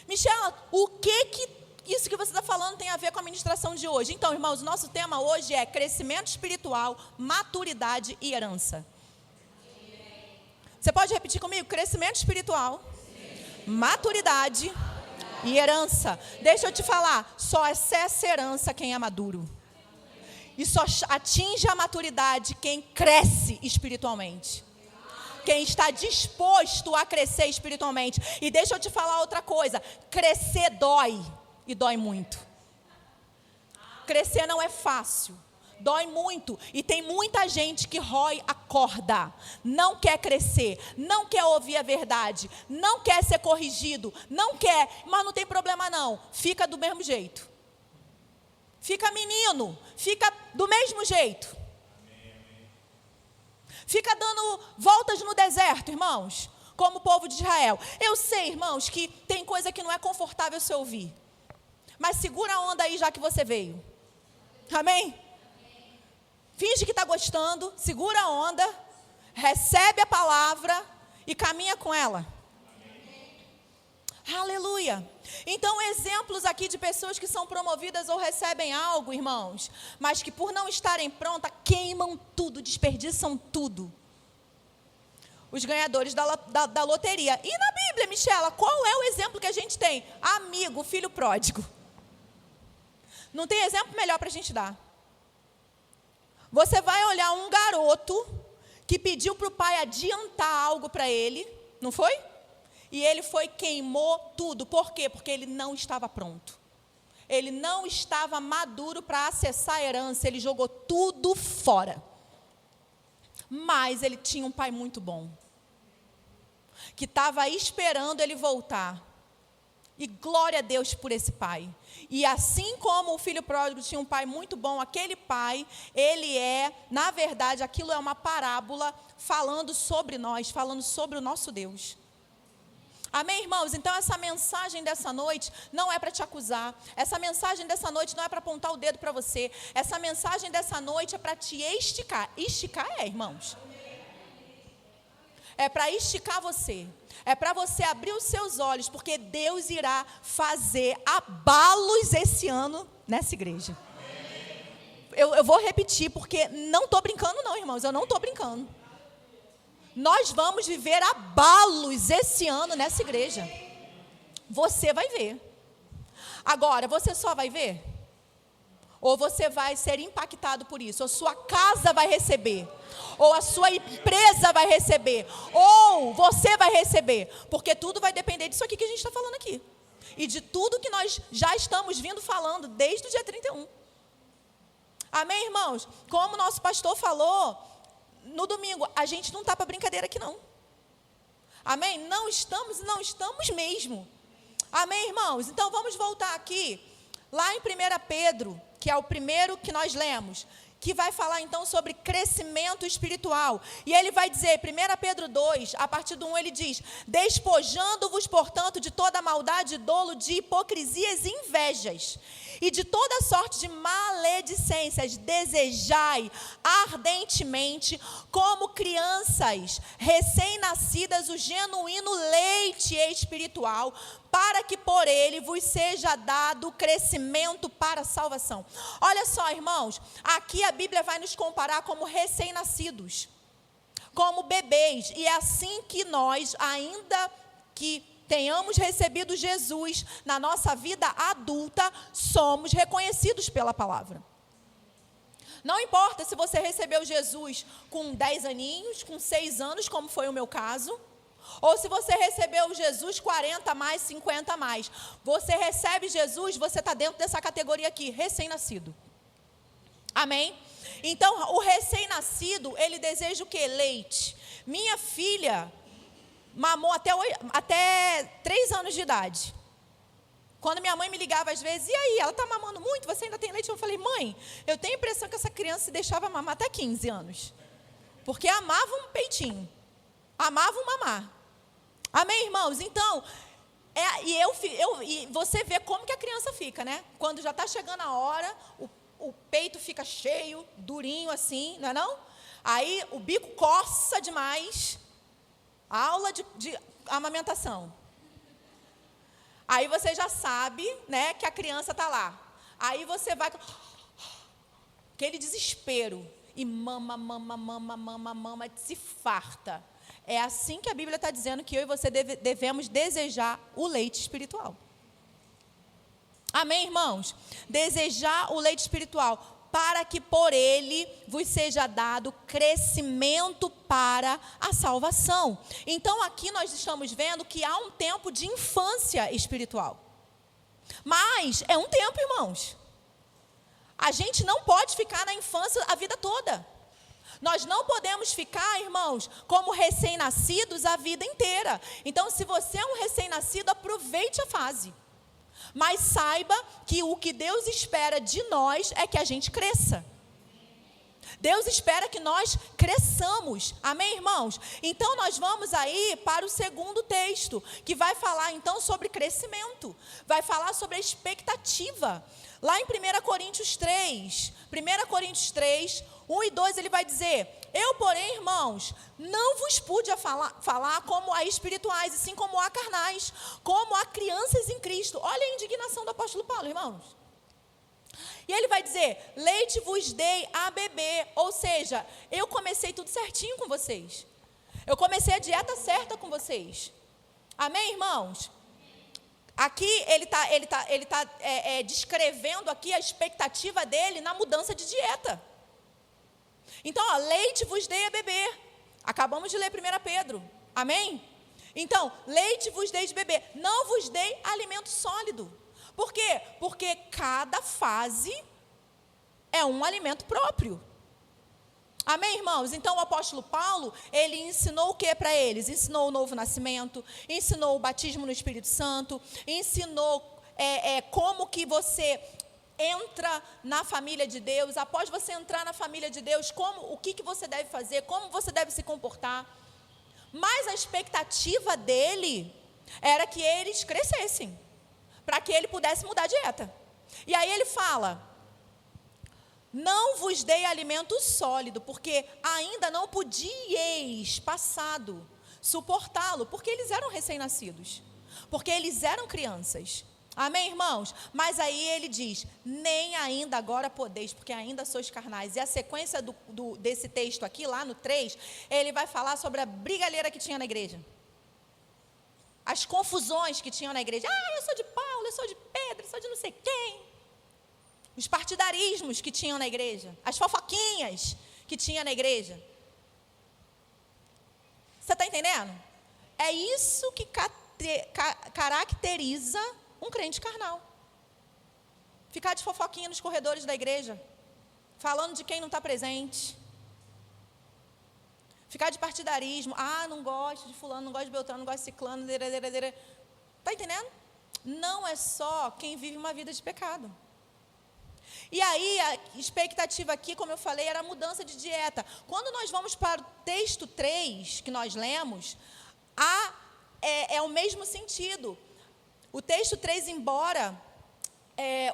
Michela, o que isso que você está falando tem a ver com a ministração de hoje? Então, irmãos, o nosso tema hoje é crescimento espiritual, maturidade e herança. Você pode repetir comigo? Crescimento espiritual, maturidade e herança. Deixa eu te falar, só acessa herança quem é maduro. E só atinge a maturidade quem cresce espiritualmente. Quem está disposto a crescer espiritualmente. E deixa eu te falar outra coisa, crescer dói. E dói muito. Crescer não é fácil. Dói muito. E tem muita gente que rói a corda. Não quer crescer. Não quer ouvir a verdade. Não quer ser corrigido. Não quer. Mas não tem problema não. Fica do mesmo jeito. Fica menino. Fica do mesmo jeito. Fica dando voltas no deserto, irmãos. Como o povo de Israel. Eu sei, irmãos, que tem coisa que não é confortável se ouvir. Mas segura a onda aí já que você veio. Amém? Finge que está gostando, segura a onda, recebe a palavra e caminha com ela. Aleluia. Então, exemplos aqui de pessoas que são promovidas ou recebem algo, irmãos, mas que por não estarem prontas, queimam tudo, desperdiçam tudo. Os ganhadores da loteria. E na Bíblia, Michela, qual é o exemplo que a gente tem? Amigo, filho pródigo. Não tem exemplo melhor para a gente dar. Você vai olhar um garoto que pediu para o pai adiantar algo para ele, não foi? E ele foi, queimou tudo. Por quê? Porque ele não estava pronto. Ele não estava maduro para acessar a herança. Ele jogou tudo fora. Mas ele tinha um pai muito bom, que estava esperando ele voltar. E glória a Deus por esse pai. E assim como o filho pródigo tinha um pai muito bom, aquele pai, ele na verdade, aquilo é uma parábola falando sobre nós, falando sobre o nosso Deus. Amém, irmãos? Então essa mensagem dessa noite não é para te acusar. Essa mensagem dessa noite não é para apontar o dedo para você. Essa mensagem dessa noite é para te esticar. Esticar irmãos. É para esticar você. É para você abrir os seus olhos, porque Deus irá fazer abalos esse ano nessa igreja. Eu vou repetir, porque não estou brincando não, irmãos, eu não estou brincando. Nós vamos viver abalos esse ano nessa igreja. Você vai ver. Agora, você só vai ver? Ou você vai ser impactado por isso? Ou sua casa vai receber? Ou a sua empresa vai receber? Ou você vai receber? Porque tudo vai depender disso aqui que a gente está falando aqui. E de tudo que nós já estamos vindo falando desde o dia 31. Amém, irmãos? Como o nosso pastor falou no domingo, a gente não está para brincadeira aqui não. Amém? Não estamos mesmo. Amém, irmãos? Então vamos voltar aqui, lá em 1 Pedro, que é o primeiro que nós lemos, que vai falar então sobre crescimento espiritual. E ele vai dizer, 1 Pedro 2, a partir do 1, ele diz: despojando-vos, portanto, de toda maldade, dolo, de hipocrisias e invejas, e de toda sorte de maledicências, desejai ardentemente, como crianças recém-nascidas, o genuíno leite espiritual, para que por ele vos seja dado crescimento para a salvação. Olha só, irmãos, aqui a Bíblia vai nos comparar como recém-nascidos, como bebês, e é assim que nós, ainda que tenhamos recebido Jesus na nossa vida adulta, somos reconhecidos pela palavra. Não importa se você recebeu Jesus com 10 aninhos, com 6 anos, como foi o meu caso, Ou se você recebeu Jesus 40 mais, 50 mais. Você recebe Jesus, você está dentro dessa categoria aqui, recém-nascido. Amém? Então, o recém-nascido, ele deseja o quê? Leite. Minha filha mamou até 3 anos de idade. Quando minha mãe me ligava às vezes, e aí, ela está mamando muito, você ainda tem leite? Eu falei, mãe, eu tenho a impressão que essa criança se deixava mamar até 15 anos. Porque amava um peitinho. Amava um mamar. Amém, irmãos? Então, e você vê como que a criança fica, né? Quando já está chegando a hora, o peito fica cheio, durinho assim, não é não? Aí o bico coça demais. Aula de amamentação. Aí você já sabe, né, que a criança está lá. Aí você vai, aquele desespero, e mama, se farta. É assim que a Bíblia está dizendo que eu e você devemos desejar o leite espiritual. Amém, irmãos? Desejar o leite espiritual, para que por ele vos seja dado crescimento para a salvação. Então, aqui nós estamos vendo que há um tempo de infância espiritual. Mas é um tempo, irmãos. A gente não pode ficar na infância a vida toda. Nós não podemos ficar, irmãos, como recém-nascidos a vida inteira. Então, se você é um recém-nascido, aproveite a fase. Mas saiba que o que Deus espera de nós é que a gente cresça. Deus espera que nós cresçamos. Amém, irmãos? Então, nós vamos aí para o segundo texto, que vai falar, então, sobre crescimento. Vai falar sobre a expectativa. Lá em 1 Coríntios 3, 1 e 2, ele vai dizer: eu, porém, irmãos, não vos pude falar como a espirituais, e sim como a carnais, como a crianças em Cristo. Olha a indignação do apóstolo Paulo, irmãos. E ele vai dizer: leite vos dei a beber. Ou seja, eu comecei tudo certinho com vocês. Eu comecei a dieta certa com vocês. Amém, irmãos? Aqui ele tá descrevendo aqui a expectativa dele na mudança de dieta. Então, leite vos dei a beber. Acabamos de ler 1 Pedro. Amém? Então, leite vos dei de beber. Não vos dei alimento sólido. Por quê? Porque cada fase é um alimento próprio. Amém, irmãos? Então, o apóstolo Paulo, ele ensinou o que para eles? Ensinou o novo nascimento, ensinou o batismo no Espírito Santo, ensinou como que você entra na família de Deus. Após você entrar na família de Deus, o que você deve fazer, como você deve se comportar. Mas a expectativa dele era que eles crescessem, para que ele pudesse mudar a dieta. E aí ele fala: não vos dei alimento sólido, porque ainda não podíeis, passado, suportá-lo, porque eles eram recém-nascidos, porque eles eram crianças. Amém, irmãos? Mas aí ele diz: nem ainda agora podeis, porque ainda sois carnais. E a sequência desse texto aqui, lá no 3, ele vai falar sobre a brigalheira que tinha na igreja. As confusões que tinham na igreja. Eu sou de Paulo, eu sou de Pedro, eu sou de não sei quem. Os partidarismos que tinham na igreja. As fofoquinhas que tinha na igreja. Você está entendendo? É isso que caracteriza um crente carnal. Ficar de fofoquinha nos corredores da igreja, falando de quem não está presente. Ficar de partidarismo. Não gosto de fulano, não gosto de Beltrano, não gosto de ciclano. Está entendendo? Não é só quem vive uma vida de pecado. E aí, a expectativa aqui, como eu falei, era a mudança de dieta. Quando nós vamos para o texto 3, que nós lemos, é o mesmo sentido. O texto 3, embora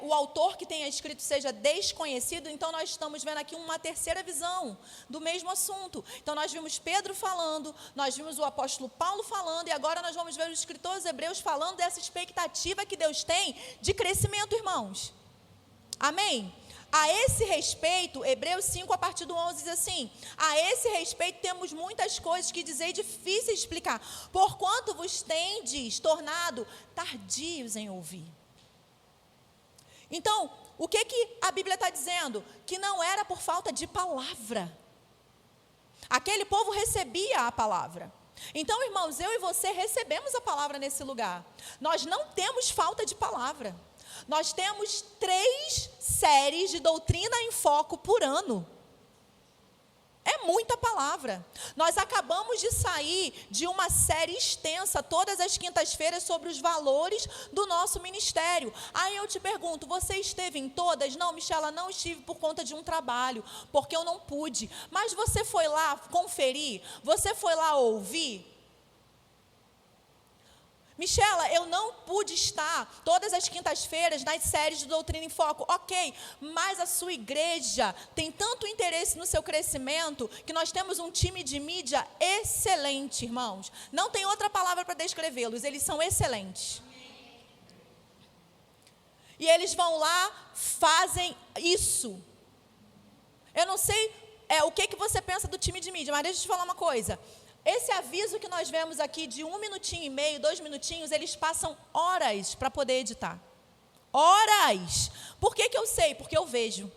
o autor que tenha escrito seja desconhecido, então nós estamos vendo aqui uma terceira visão do mesmo assunto. Então nós vimos Pedro falando, nós vimos o apóstolo Paulo falando, e agora nós vamos ver os escritores hebreus falando dessa expectativa que Deus tem de crescimento, irmãos. Amém? A esse respeito, Hebreus 5, a partir do 11, diz assim: a esse respeito temos muitas coisas que dizer difíceis de explicar, porquanto vos tendes tornado tardios em ouvir. Então, o que a Bíblia está dizendo? Que não era por falta de palavra. Aquele povo recebia a palavra. Então, irmãos, eu e você recebemos a palavra nesse lugar. Nós não temos falta de palavra. Nós temos 3 séries de doutrina em foco por ano. É muita palavra. Nós acabamos de sair de uma série extensa, todas as quintas-feiras, sobre os valores do nosso ministério. Aí eu te pergunto, você esteve em todas? Não, Michela, não estive por conta de um trabalho, porque eu não pude. Mas você foi lá conferir? Você foi lá ouvir? Michela, eu não pude estar todas as quintas-feiras nas séries de Doutrina em Foco. Ok, mas a sua igreja tem tanto interesse no seu crescimento que nós temos um time de mídia excelente, irmãos. Não tem outra palavra para descrevê-los, eles são excelentes. E eles vão lá, fazem isso. Eu não sei o que você pensa do time de mídia, mas deixa eu te falar uma coisa. Esse aviso que nós vemos aqui de 1 minutinho e meio, 2 minutinhos, eles passam horas para poder editar. Horas! Por que eu sei? Porque eu vejo.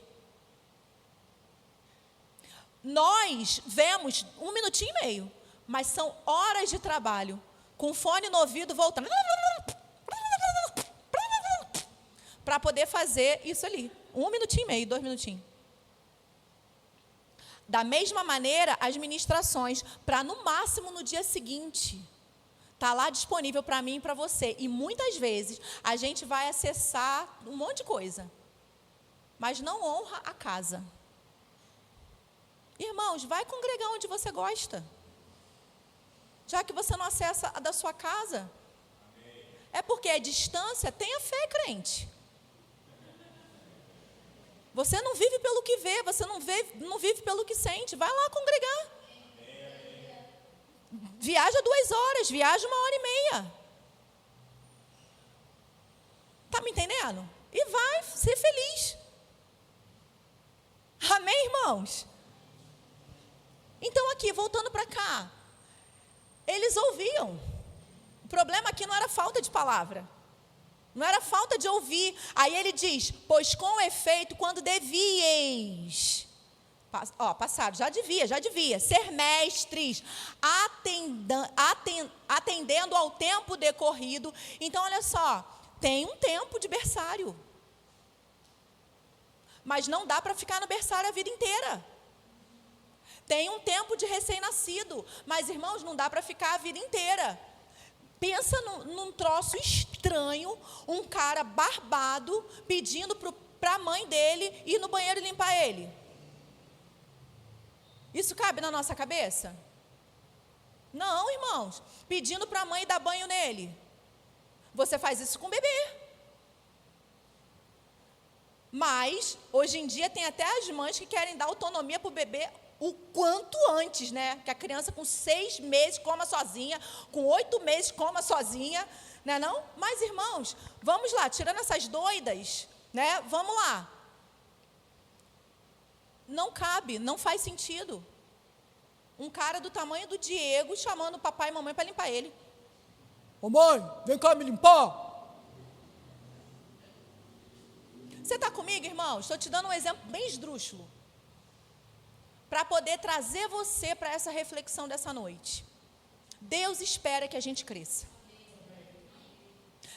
Nós vemos 1 minutinho e meio, mas são horas de trabalho, com fone no ouvido, voltando, para poder fazer isso ali. 1 minutinho e meio, 2 minutinhos. Da mesma maneira, as ministrações, para no máximo no dia seguinte, está lá disponível para mim e para você. E muitas vezes a gente vai acessar um monte de coisa, mas não honra a casa. Irmãos, vai congregar onde você gosta. Já que você não acessa a da sua casa. É porque é distância, tenha fé, crente. Você não vive pelo que vê, você não vive pelo que sente. Vai lá congregar. Viaja 2 horas, viaja 1h30. Está me entendendo? E vai ser feliz. Amém, irmãos? Então aqui, voltando para cá. Eles ouviam. O problema aqui não era falta de palavra. Não era falta de ouvir. Aí ele diz, pois com efeito, quando devieis, passado, já devia, ser mestres, atendendo ao tempo decorrido. Então, olha só, tem um tempo de berçário. Mas não dá para ficar no berçário a vida inteira. Tem um tempo de recém-nascido, mas, irmãos, não dá para ficar a vida inteira. Pensa num troço estranho, um cara barbado pedindo para a mãe dele ir no banheiro e limpar ele. Isso cabe na nossa cabeça? Não, irmãos. Pedindo para a mãe dar banho nele. Você faz isso com o bebê. Mas, hoje em dia, tem até as mães que querem dar autonomia para o bebê o quanto antes, né? Que a criança com 6 meses coma sozinha, com 8 meses coma sozinha, né não? Mas, irmãos, vamos lá, tirando essas doidas, né? Vamos lá. Não cabe, não faz sentido. Um cara do tamanho do Diego chamando o papai e mamãe para limpar ele. Ô mãe, vem cá me limpar. Você está comigo, irmão? Estou te dando um exemplo bem esdrúxulo, para poder trazer você para essa reflexão dessa noite. Deus espera que a gente cresça.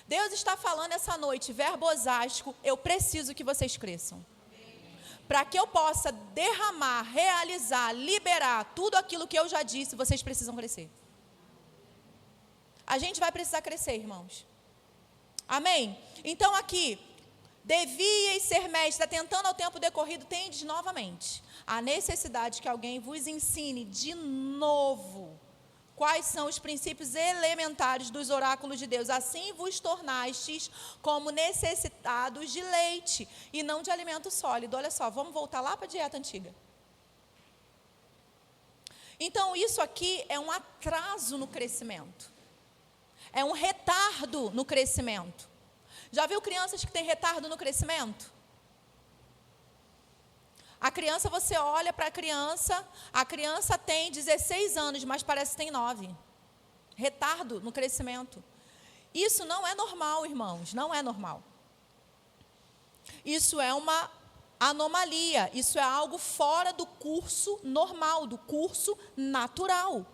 Deus está falando essa noite, verbosástico, eu preciso que vocês cresçam. Para que eu possa derramar, realizar, liberar tudo aquilo que eu já disse, vocês precisam crescer. A gente vai precisar crescer, irmãos. Amém? Então aqui, devieis ser mestres, atentando ao tempo decorrido, tendes novamente a necessidade que alguém vos ensine de novo quais são os princípios elementares dos oráculos de Deus. Assim vos tornastes como necessitados de leite e não de alimento sólido. Olha só, vamos voltar lá para a dieta antiga. Então, isso aqui é um atraso no crescimento. É um retardo no crescimento. Já viu crianças que têm retardo no crescimento? A criança, você olha para a criança tem 16 anos, mas parece que tem 9. Retardo no crescimento. Isso não é normal, irmãos, não é normal. Isso é uma anomalia, isso é algo fora do curso normal, do curso natural.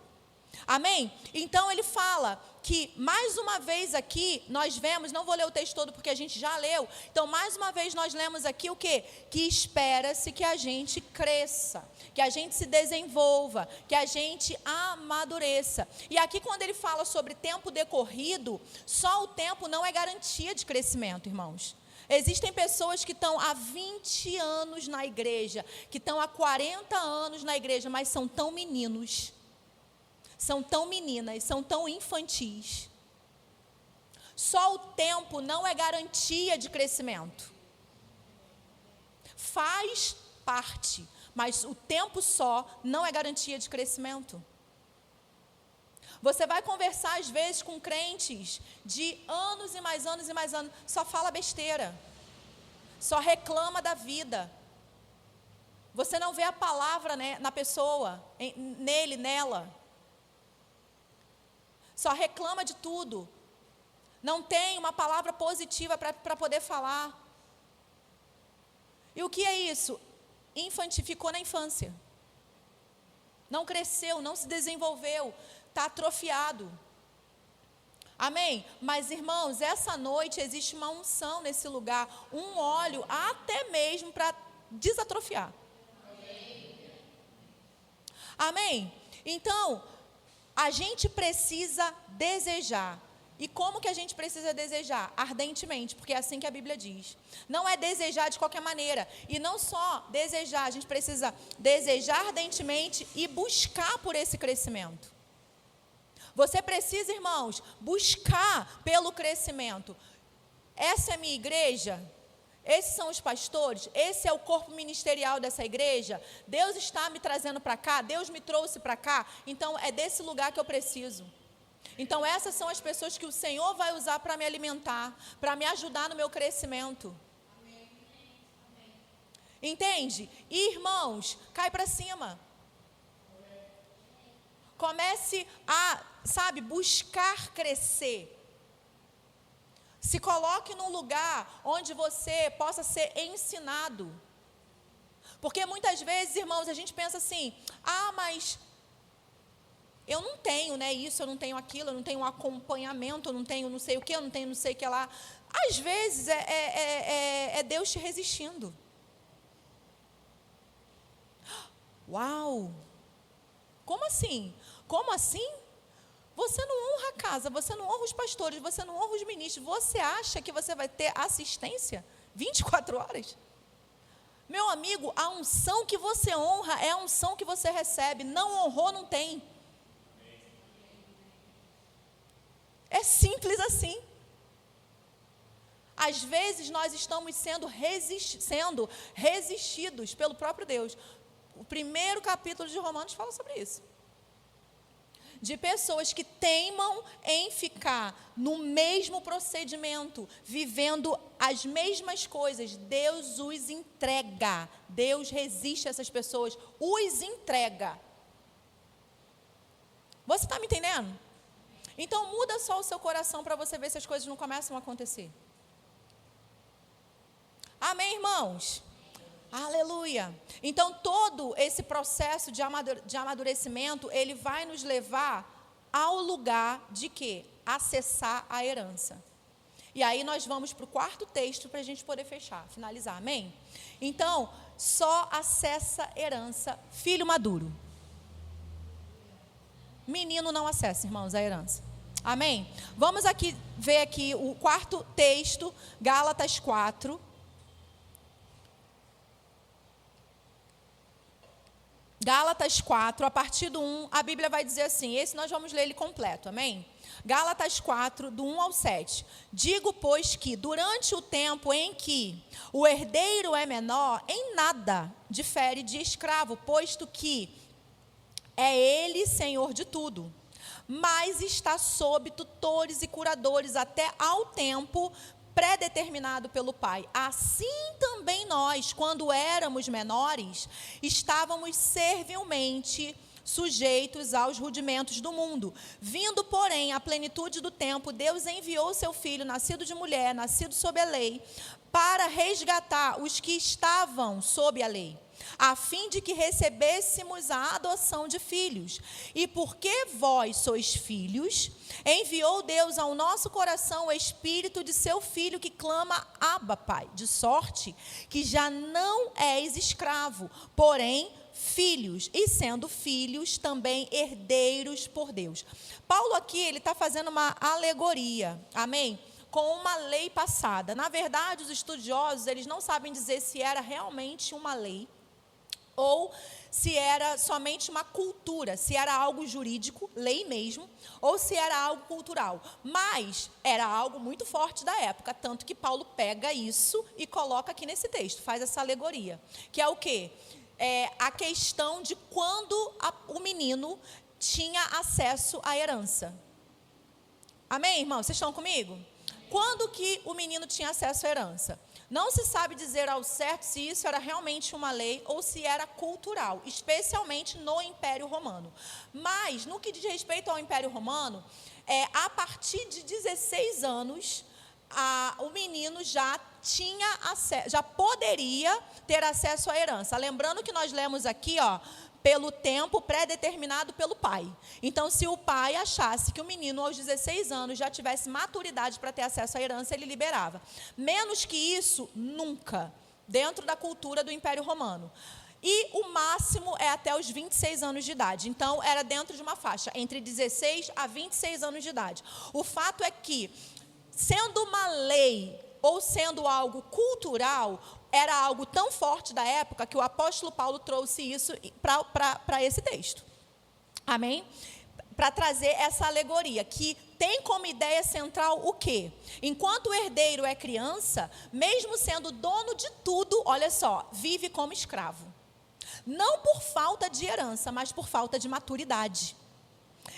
Amém? Então ele fala que mais uma vez aqui nós vemos, não vou ler o texto todo porque a gente já leu, então mais uma vez nós lemos aqui o quê? Que espera-se que a gente cresça, que a gente se desenvolva, que a gente amadureça. E aqui quando ele fala sobre tempo decorrido, só o tempo não é garantia de crescimento, irmãos. Existem pessoas que estão há 20 anos na igreja, que estão há 40 anos na igreja, mas são tão meninos, são tão meninas, são tão infantis. Só o tempo não é garantia de crescimento. Faz parte, mas o tempo só não é garantia de crescimento. Você vai conversar às vezes com crentes de anos e mais anos e mais anos, só fala besteira, só reclama da vida. Você não vê a palavra, né, na pessoa, nele, nela. Só reclama de tudo. Não tem uma palavra positiva para poder falar. E o que é isso? Ficou na infância. Não cresceu, não se desenvolveu, está atrofiado. Amém? Mas, irmãos, essa noite existe uma unção nesse lugar, um óleo até mesmo para desatrofiar. Amém? Então, a gente precisa desejar. E como que a gente precisa desejar? Ardentemente, porque é assim que a Bíblia diz. Não é desejar de qualquer maneira. E não só desejar, a gente precisa desejar ardentemente e buscar por esse crescimento. Você precisa, irmãos, buscar pelo crescimento. Essa é a minha igreja? Esses são os pastores? Esse é o corpo ministerial dessa igreja? Deus está me trazendo para cá? Deus me trouxe para cá? Então, é desse lugar que eu preciso. Então, essas são as pessoas que o Senhor vai usar para me alimentar, para me ajudar no meu crescimento. Entende? E, irmãos, cai para cima. Comece a, buscar crescer. Se coloque num lugar onde você possa ser ensinado. Porque muitas vezes, irmãos, a gente pensa assim, mas eu não tenho, né, isso, eu não tenho aquilo, eu não tenho um acompanhamento, eu não tenho não sei o que, eu não tenho não sei o que lá. Às vezes é Deus te resistindo. Uau! Como assim? Como assim? Você não honra a casa, você não honra os pastores, você não honra os ministros. Você acha que você vai ter assistência 24 horas? Meu amigo, a unção que você honra é a unção que você recebe. Não honrou, não tem. É simples assim. Às vezes nós estamos sendo resistidos pelo próprio Deus. O primeiro capítulo de Romanos fala sobre isso. De pessoas que teimam em ficar no mesmo procedimento, vivendo as mesmas coisas. Deus os entrega. Deus resiste a essas pessoas, os entrega. Você está me entendendo? Então muda só o seu coração para você ver se as coisas não começam a acontecer. Amém, irmãos? Aleluia. Então, todo esse processo de amadurecimento, ele vai nos levar ao lugar de quê? Acessar a herança. E aí nós vamos para o quarto texto para a gente poder finalizar. Amém? Então, só acessa herança filho maduro. Menino não acessa, irmãos, a herança. Amém? Vamos aqui ver aqui o quarto texto, Gálatas 4. Gálatas 4, a partir do 1, a Bíblia vai dizer assim, esse nós vamos ler ele completo, amém? Gálatas 4, do 1 ao 7. Digo, pois, que durante o tempo em que o herdeiro é menor, em nada difere de escravo, posto que é ele senhor de tudo, mas está sob tutores e curadores até ao tempo pré-determinado pelo Pai. Assim também nós, quando éramos menores, estávamos servilmente sujeitos aos rudimentos do mundo. Vindo, porém, à plenitude do tempo, Deus enviou seu Filho, nascido de mulher, nascido sob a lei, para resgatar os que estavam sob a lei, a fim de que recebêssemos a adoção de filhos. E porque vós sois filhos, enviou Deus ao nosso coração o Espírito de seu Filho, que clama, Abba, Pai, de sorte que já não és escravo, porém filhos, e sendo filhos, também herdeiros por Deus. Paulo aqui, ele está fazendo uma alegoria, amém? Com uma lei passada. Na verdade, os estudiosos, eles não sabem dizer se era realmente uma lei, ou se era somente uma cultura, se era algo jurídico, lei mesmo, ou se era algo cultural. Mas era algo muito forte da época, tanto que Paulo pega isso e coloca aqui nesse texto, faz essa alegoria, que é o quê? É a questão de quando o menino tinha acesso à herança. Amém, irmãos? Vocês estão comigo? Quando que o menino tinha acesso à herança? Não se sabe dizer ao certo se isso era realmente uma lei ou se era cultural, especialmente no Império Romano. Mas, no que diz respeito ao Império Romano, a partir de 16 anos, o menino já tinha acesso, já poderia ter acesso à herança. Lembrando que nós lemos aqui, pelo tempo pré-determinado pelo pai. Então, se o pai achasse que o menino aos 16 anos já tivesse maturidade para ter acesso à herança, ele liberava. Menos que isso, nunca, dentro da cultura do Império Romano. E o máximo é até os 26 anos de idade. Então, era dentro de uma faixa, entre 16 a 26 anos de idade. O fato é que, sendo uma lei ou sendo algo cultural, era algo tão forte da época que o apóstolo Paulo trouxe isso para esse texto. Amém? Para trazer essa alegoria, que tem como ideia central o quê? Enquanto o herdeiro é criança, mesmo sendo dono de tudo, olha só, vive como escravo. Não por falta de herança, mas por falta de maturidade.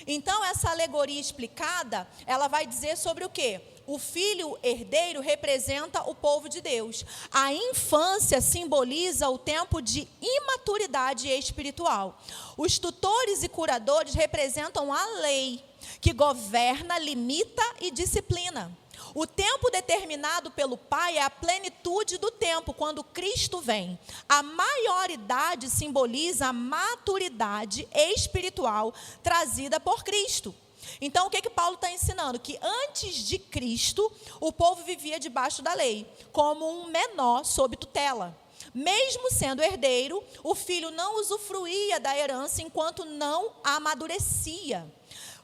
Então, essa alegoria explicada, ela vai dizer sobre o quê? O filho herdeiro representa o povo de Deus. A infância simboliza o tempo de imaturidade espiritual. Os tutores e curadores representam a lei, que governa, limita e disciplina. O tempo determinado pelo Pai é a plenitude do tempo, quando Cristo vem. A maioridade simboliza a maturidade espiritual trazida por Cristo. Então, o que Paulo está ensinando? Que antes de Cristo, o povo vivia debaixo da lei, como um menor sob tutela. Mesmo sendo herdeiro, o filho não usufruía da herança enquanto não amadurecia.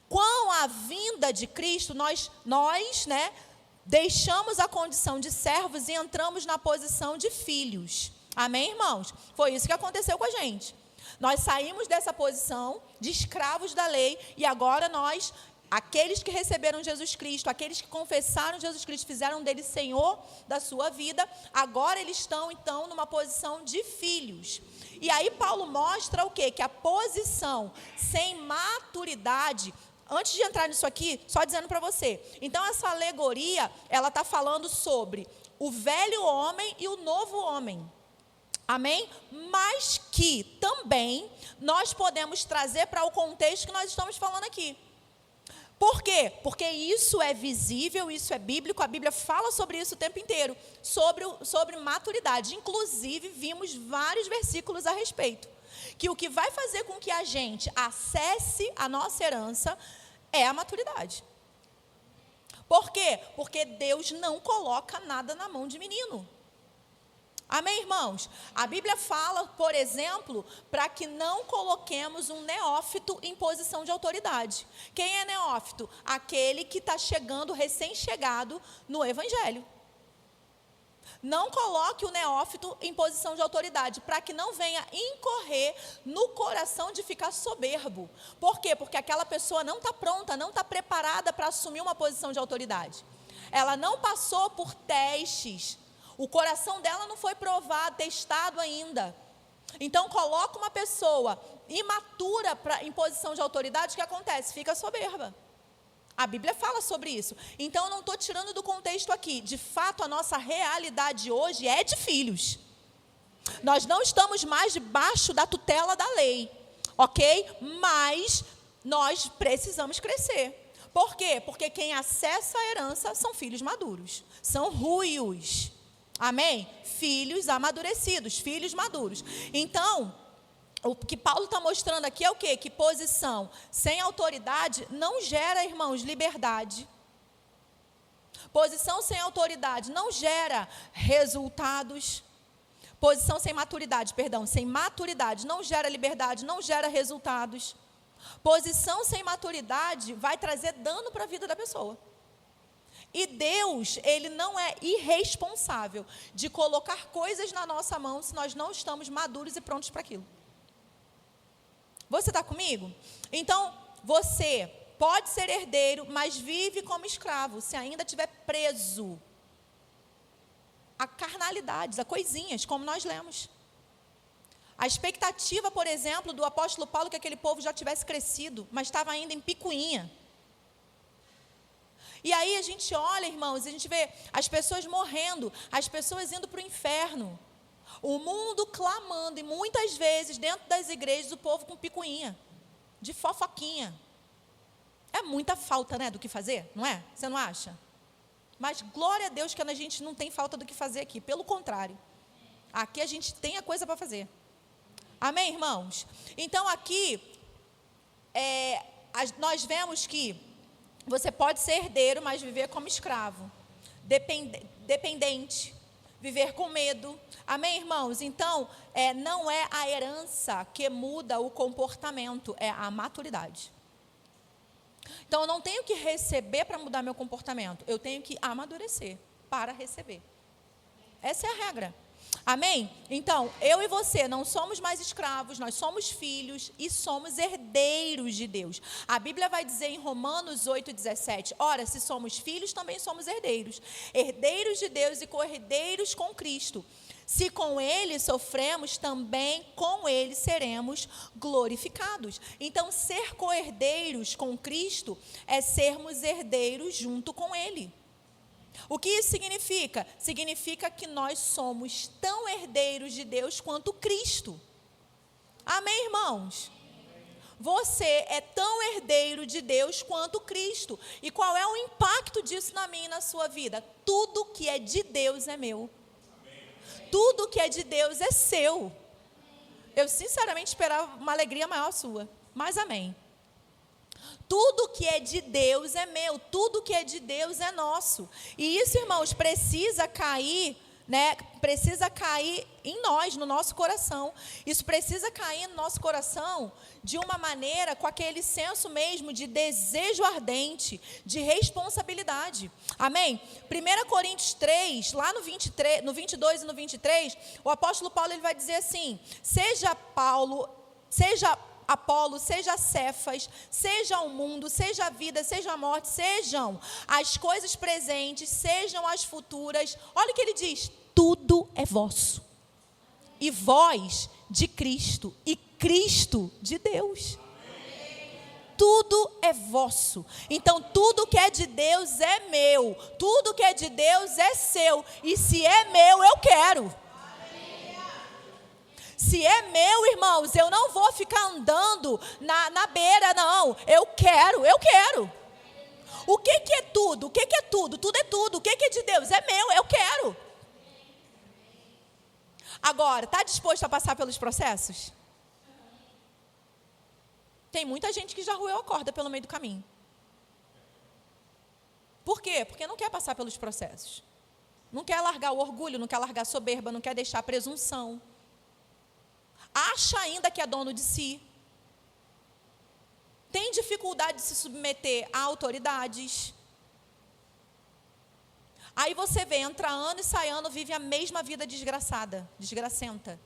Com a vinda de Cristo, nós deixamos a condição de servos e entramos na posição de filhos. Amém, irmãos? Foi isso que aconteceu com a gente. Nós saímos dessa posição de escravos da lei e agora nós, aqueles que receberam Jesus Cristo, aqueles que confessaram Jesus Cristo, fizeram dele Senhor da sua vida, agora eles estão, então, numa posição de filhos. E aí Paulo mostra o quê? Que a posição sem maturidade. Antes de entrar nisso aqui, só dizendo para você. Então, essa alegoria, ela está falando sobre o velho homem e o novo homem. Amém? Mas que também nós podemos trazer para o contexto que nós estamos falando aqui. Por quê? Porque isso é visível, isso é bíblico, a Bíblia fala sobre isso o tempo inteiro, sobre maturidade. Inclusive, vimos vários versículos a respeito. Que o que vai fazer com que a gente acesse a nossa herança é a maturidade. Por quê? Porque Deus não coloca nada na mão de menino. Amém, irmãos? A Bíblia fala, por exemplo, para que não coloquemos um neófito em posição de autoridade. Quem é neófito? Aquele que está chegando, recém-chegado no Evangelho. Não coloque o neófito em posição de autoridade, para que não venha incorrer no coração de ficar soberbo. Por quê? Porque aquela pessoa não está pronta, não está preparada para assumir uma posição de autoridade. Ela não passou por testes. O coração dela não foi provado, testado ainda. Então, coloca uma pessoa imatura em posição de autoridade, o que acontece? Fica soberba. A Bíblia fala sobre isso. Então, eu não estou tirando do contexto aqui. De fato, a nossa realidade hoje é de filhos. Nós não estamos mais debaixo da tutela da lei, ok? Mas nós precisamos crescer. Por quê? Porque quem acessa a herança são filhos maduros, são ruios. Amém? Filhos amadurecidos, filhos maduros. Então, o que Paulo está mostrando aqui é o quê? Que posição sem autoridade não gera, irmãos, liberdade. Posição sem autoridade não gera resultados. Posição sem maturidade, sem maturidade não gera liberdade, não gera resultados. Posição sem maturidade vai trazer dano para a vida da pessoa. E Deus, Ele não é irresponsável de colocar coisas na nossa mão se nós não estamos maduros e prontos para aquilo. Você está comigo? Então, você pode ser herdeiro, mas vive como escravo, se ainda estiver preso a carnalidades, a coisinhas, como nós lemos. A expectativa, por exemplo, do apóstolo Paulo, que aquele povo já tivesse crescido, mas estava ainda em picuinha. E aí a gente olha, irmãos, a gente vê as pessoas morrendo, as pessoas indo para o inferno. O mundo clamando, e muitas vezes, dentro das igrejas, o povo com picuinha, de fofoquinha. É muita falta, né, do que fazer, não é? Você não acha? Mas glória a Deus que a gente não tem falta do que fazer aqui. Pelo contrário, aqui a gente tem a coisa para fazer. Amém, irmãos? Então aqui, nós vemos que você pode ser herdeiro, mas viver como escravo. Dependente. Viver com medo. Amém, irmãos? Então, não é a herança que muda o comportamento, é a maturidade. Então, eu não tenho que receber para mudar meu comportamento. Eu tenho que amadurecer para receber. Essa é a regra. Amém? Então, eu e você não somos mais escravos, nós somos filhos e somos herdeiros de Deus. A Bíblia vai dizer em Romanos 8,17, ora, se somos filhos, também somos herdeiros. Herdeiros de Deus e co-herdeiros com Cristo. Se com Ele sofremos, também com Ele seremos glorificados. Então, ser co-herdeiros com Cristo é sermos herdeiros junto com Ele. O que isso significa? Significa que nós somos tão herdeiros de Deus quanto Cristo. Amém, irmãos? Você é tão herdeiro de Deus quanto Cristo. E qual é o impacto disso na minha e na sua vida? Tudo que é de Deus é meu. Tudo que é de Deus é seu. Eu sinceramente esperava uma alegria maior sua. Mas amém. Tudo que é de Deus é meu, tudo que é de Deus é nosso. E isso, irmãos, precisa cair, né? Precisa cair em nós, no nosso coração. Isso precisa cair no nosso coração de uma maneira, com aquele senso mesmo de desejo ardente, de responsabilidade. Amém? 1 Coríntios 3, lá no 22 e no 23, o apóstolo Paulo ele vai dizer assim, seja Apolo, seja Cefas, seja o mundo, seja a vida, seja a morte, sejam as coisas presentes, sejam as futuras. Olha o que ele diz, tudo é vosso. E vós de Cristo, e Cristo de Deus. Tudo é vosso. Então, tudo que é de Deus é meu. Tudo que é de Deus é seu. E se é meu, eu quero. Se é meu, irmãos, eu não vou ficar andando na beira, não. Eu quero. O que é tudo? O que é tudo? Tudo é tudo. O que é de Deus? É meu, eu quero. Agora, está disposto a passar pelos processos? Tem muita gente que já roeu a corda pelo meio do caminho. Por quê? Porque não quer passar pelos processos. Não quer largar o orgulho, não quer largar a soberba, não quer deixar a presunção. Acha ainda que é dono de si. Tem dificuldade de se submeter a autoridades. Aí você vê, entra ano e sai ano, vive a mesma vida desgraçada, desgracenta.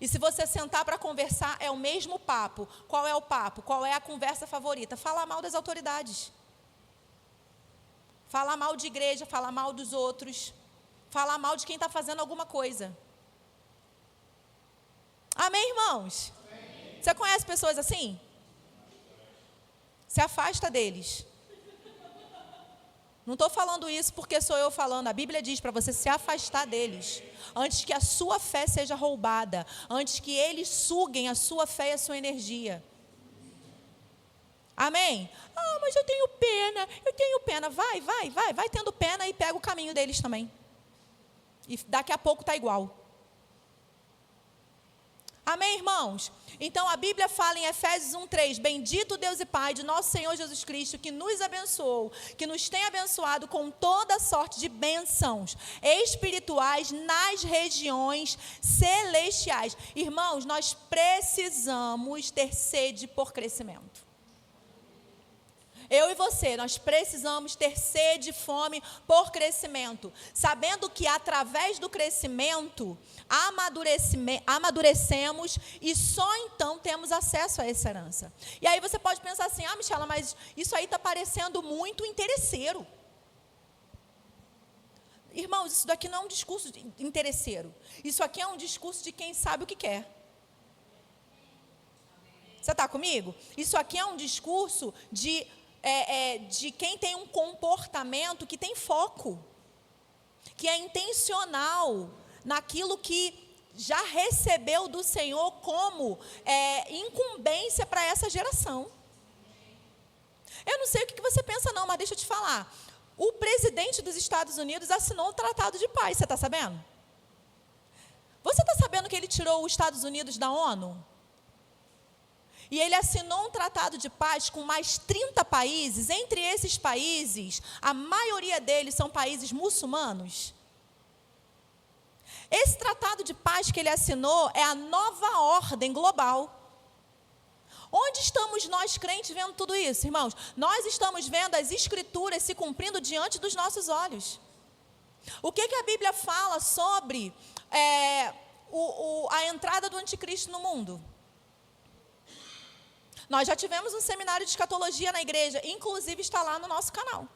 E se você sentar para conversar, é o mesmo papo. Qual é o papo? Qual é a conversa favorita? Falar mal das autoridades. Falar mal de igreja, falar mal dos outros. Falar mal de quem está fazendo alguma coisa. Amém, irmãos? Amém. Você conhece pessoas assim? Se afasta deles. Não estou falando isso porque sou eu falando. A Bíblia diz para você se afastar deles. Antes que a sua fé seja roubada. Antes que eles suguem a sua fé e a sua energia. Amém? Ah, mas eu tenho pena. Vai tendo pena e pega o caminho deles também. E daqui a pouco está igual. Amém, irmãos? Então, a Bíblia fala em Efésios 1:3, bendito Deus e Pai de nosso Senhor Jesus Cristo, que nos abençoou, que nos tem abençoado com toda sorte de bênçãos espirituais nas regiões celestiais. Irmãos, nós precisamos ter sede por crescimento. Eu e você, nós precisamos ter sede e fome por crescimento, sabendo que através do crescimento, amadurecemos e só então temos acesso a essa herança. E aí você pode pensar assim, Michela, mas isso aí está parecendo muito interesseiro. Irmãos, isso daqui não é um discurso interesseiro. Isso aqui é um discurso de quem sabe o que quer. Você está comigo? Isso aqui é um discurso de quem tem um comportamento que tem foco, que é intencional naquilo que já recebeu do Senhor como incumbência para essa geração. Eu não sei o que você pensa não, mas deixa eu te falar. O presidente dos Estados Unidos assinou um tratado de paz, você está sabendo? Você está sabendo que ele tirou os Estados Unidos da ONU? E ele assinou um tratado de paz com mais 30 países. Entre esses países, a maioria deles são países muçulmanos. Esse tratado de paz que ele assinou é a nova ordem global. Onde estamos nós crentes vendo tudo isso, irmãos? Nós estamos vendo as escrituras se cumprindo diante dos nossos olhos. O que a Bíblia fala sobre a entrada do anticristo no mundo? Nós já tivemos um seminário de escatologia na igreja, inclusive está lá no nosso canal.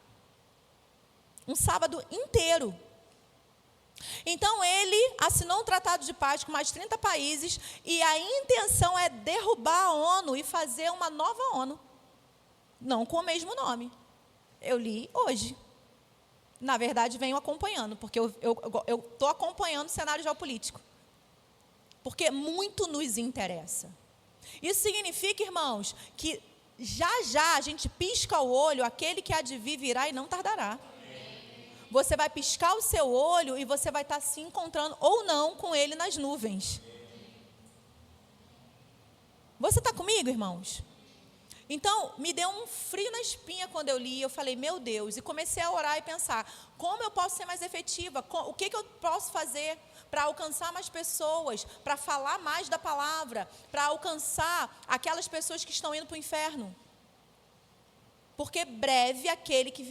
Um sábado inteiro. Então ele assinou um tratado de paz com mais de 30 países e a intenção é derrubar a ONU e fazer uma nova ONU. Não com o mesmo nome. Eu li hoje. Na verdade, venho acompanhando, porque eu estou acompanhando o cenário geopolítico. Porque muito nos interessa. Isso significa, irmãos, que já a gente pisca o olho, aquele que há de vir virá e não tardará. Você vai piscar o seu olho e você vai estar se encontrando ou não com ele nas nuvens. Você está comigo, irmãos? Então, me deu um frio na espinha quando eu li, eu falei, meu Deus, e comecei a orar e pensar, como eu posso ser mais efetiva? O que eu posso fazer para alcançar mais pessoas, para falar mais da palavra, para alcançar aquelas pessoas que estão indo para o inferno? Porque breve aquele que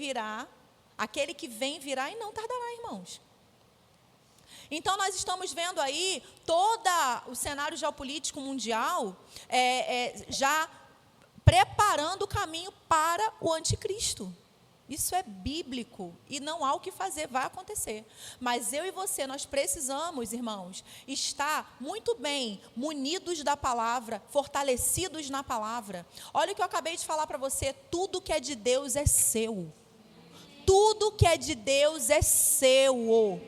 vem virá e não tardará, irmãos. Então, nós estamos vendo aí todo o cenário geopolítico mundial já preparando o caminho para o anticristo. Isso é bíblico e não há o que fazer, vai acontecer. Mas eu e você, nós precisamos, irmãos, estar muito bem munidos da palavra, fortalecidos na palavra. Olha o que eu acabei de falar para você, tudo que é de Deus é seu. Tudo que é de Deus é seu.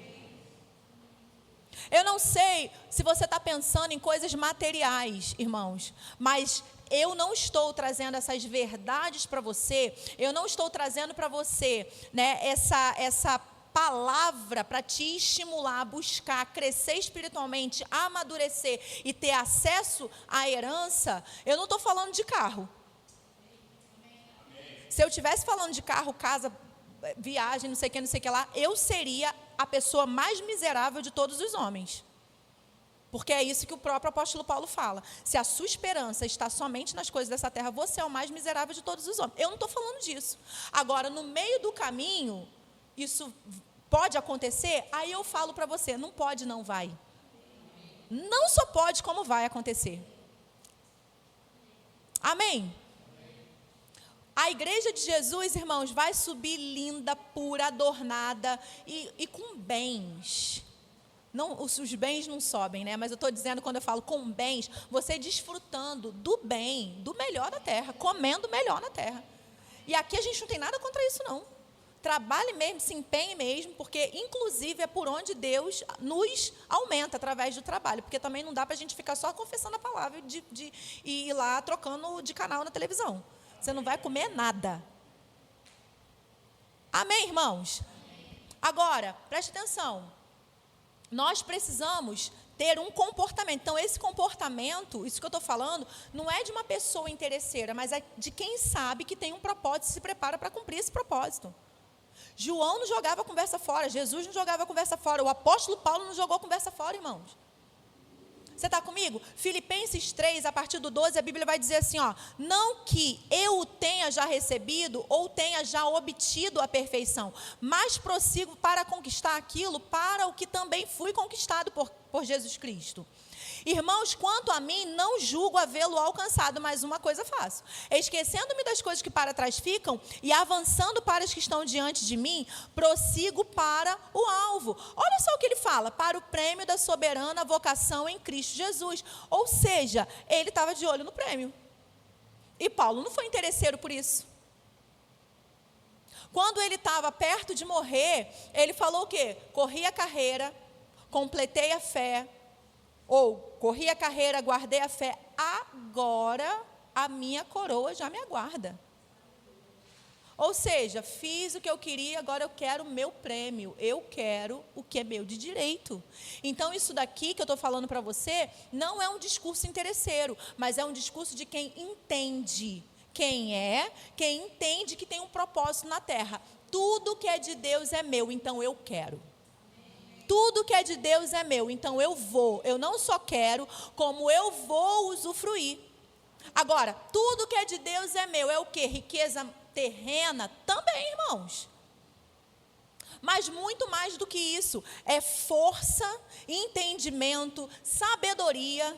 Eu não sei se você está pensando em coisas materiais, irmãos, mas eu não estou trazendo essas verdades para você, eu não estou trazendo para você, né, essa palavra para te estimular a buscar, crescer espiritualmente, amadurecer e ter acesso à herança. Eu não estou falando de carro. Se eu estivesse falando de carro, casa, viagem, não sei o que lá, eu seria a pessoa mais miserável de todos os homens. Porque é isso que o próprio apóstolo Paulo fala. Se a sua esperança está somente nas coisas dessa terra, você é o mais miserável de todos os homens. Eu não estou falando disso. Agora, no meio do caminho, isso pode acontecer? Aí eu falo para você, não pode, não vai. Não só pode, como vai acontecer. Amém? A igreja de Jesus, irmãos, vai subir linda, pura, adornada e com bens. Não, os bens não sobem, né? Mas eu estou dizendo, quando eu falo com bens, você desfrutando do bem, do melhor da terra, comendo o melhor na terra. E aqui a gente não tem nada contra isso, não. Trabalhe mesmo, se empenhe mesmo, porque inclusive é por onde Deus nos aumenta, através do trabalho. Porque também não dá para a gente ficar só confessando a palavra e ir lá trocando de canal na televisão. Você não vai comer nada. Amém, irmãos? Agora, preste atenção. nós precisamos ter um comportamento. Então, esse comportamento, isso que eu estou falando, não é de uma pessoa interesseira, mas é de quem sabe que tem um propósito e se prepara para cumprir esse propósito. João não jogava a conversa fora, Jesus não jogava a conversa fora, o apóstolo Paulo não jogou a conversa fora, irmãos. Você está comigo? Filipenses 3, a partir do 12, a Bíblia vai dizer assim, ó, não que eu o tenha já recebido ou tenha já obtido a perfeição, mas prossigo para conquistar aquilo para o que também fui conquistado por Jesus Cristo. Irmãos, quanto a mim, não julgo havê-lo alcançado, mas uma coisa faço, esquecendo-me das coisas que para trás ficam e avançando para as que estão diante de mim, prossigo para o alvo. Olha só o que ele fala, para o prêmio da soberana vocação em Cristo Jesus. Ou seja, ele estava de olho no prêmio. E Paulo não foi interesseiro por isso. Quando ele estava perto de morrer, ele falou o quê? Corri a carreira, completei a fé, ou corri a carreira, guardei a fé, agora a minha coroa já me aguarda. Ou seja, fiz o que eu queria, agora eu quero o meu prêmio, eu quero o que é meu de direito. Então, isso daqui que eu estou falando para você, não é um discurso interesseiro, mas é um discurso de quem entende quem entende que tem um propósito na terra. Tudo que é de Deus é meu, então eu quero. Tudo que é de Deus é meu, então eu não só quero, como eu vou usufruir. Agora, tudo que é de Deus é meu, é o quê? Riqueza terrena? Também, irmãos. Mas muito mais do que isso, é força, entendimento, sabedoria,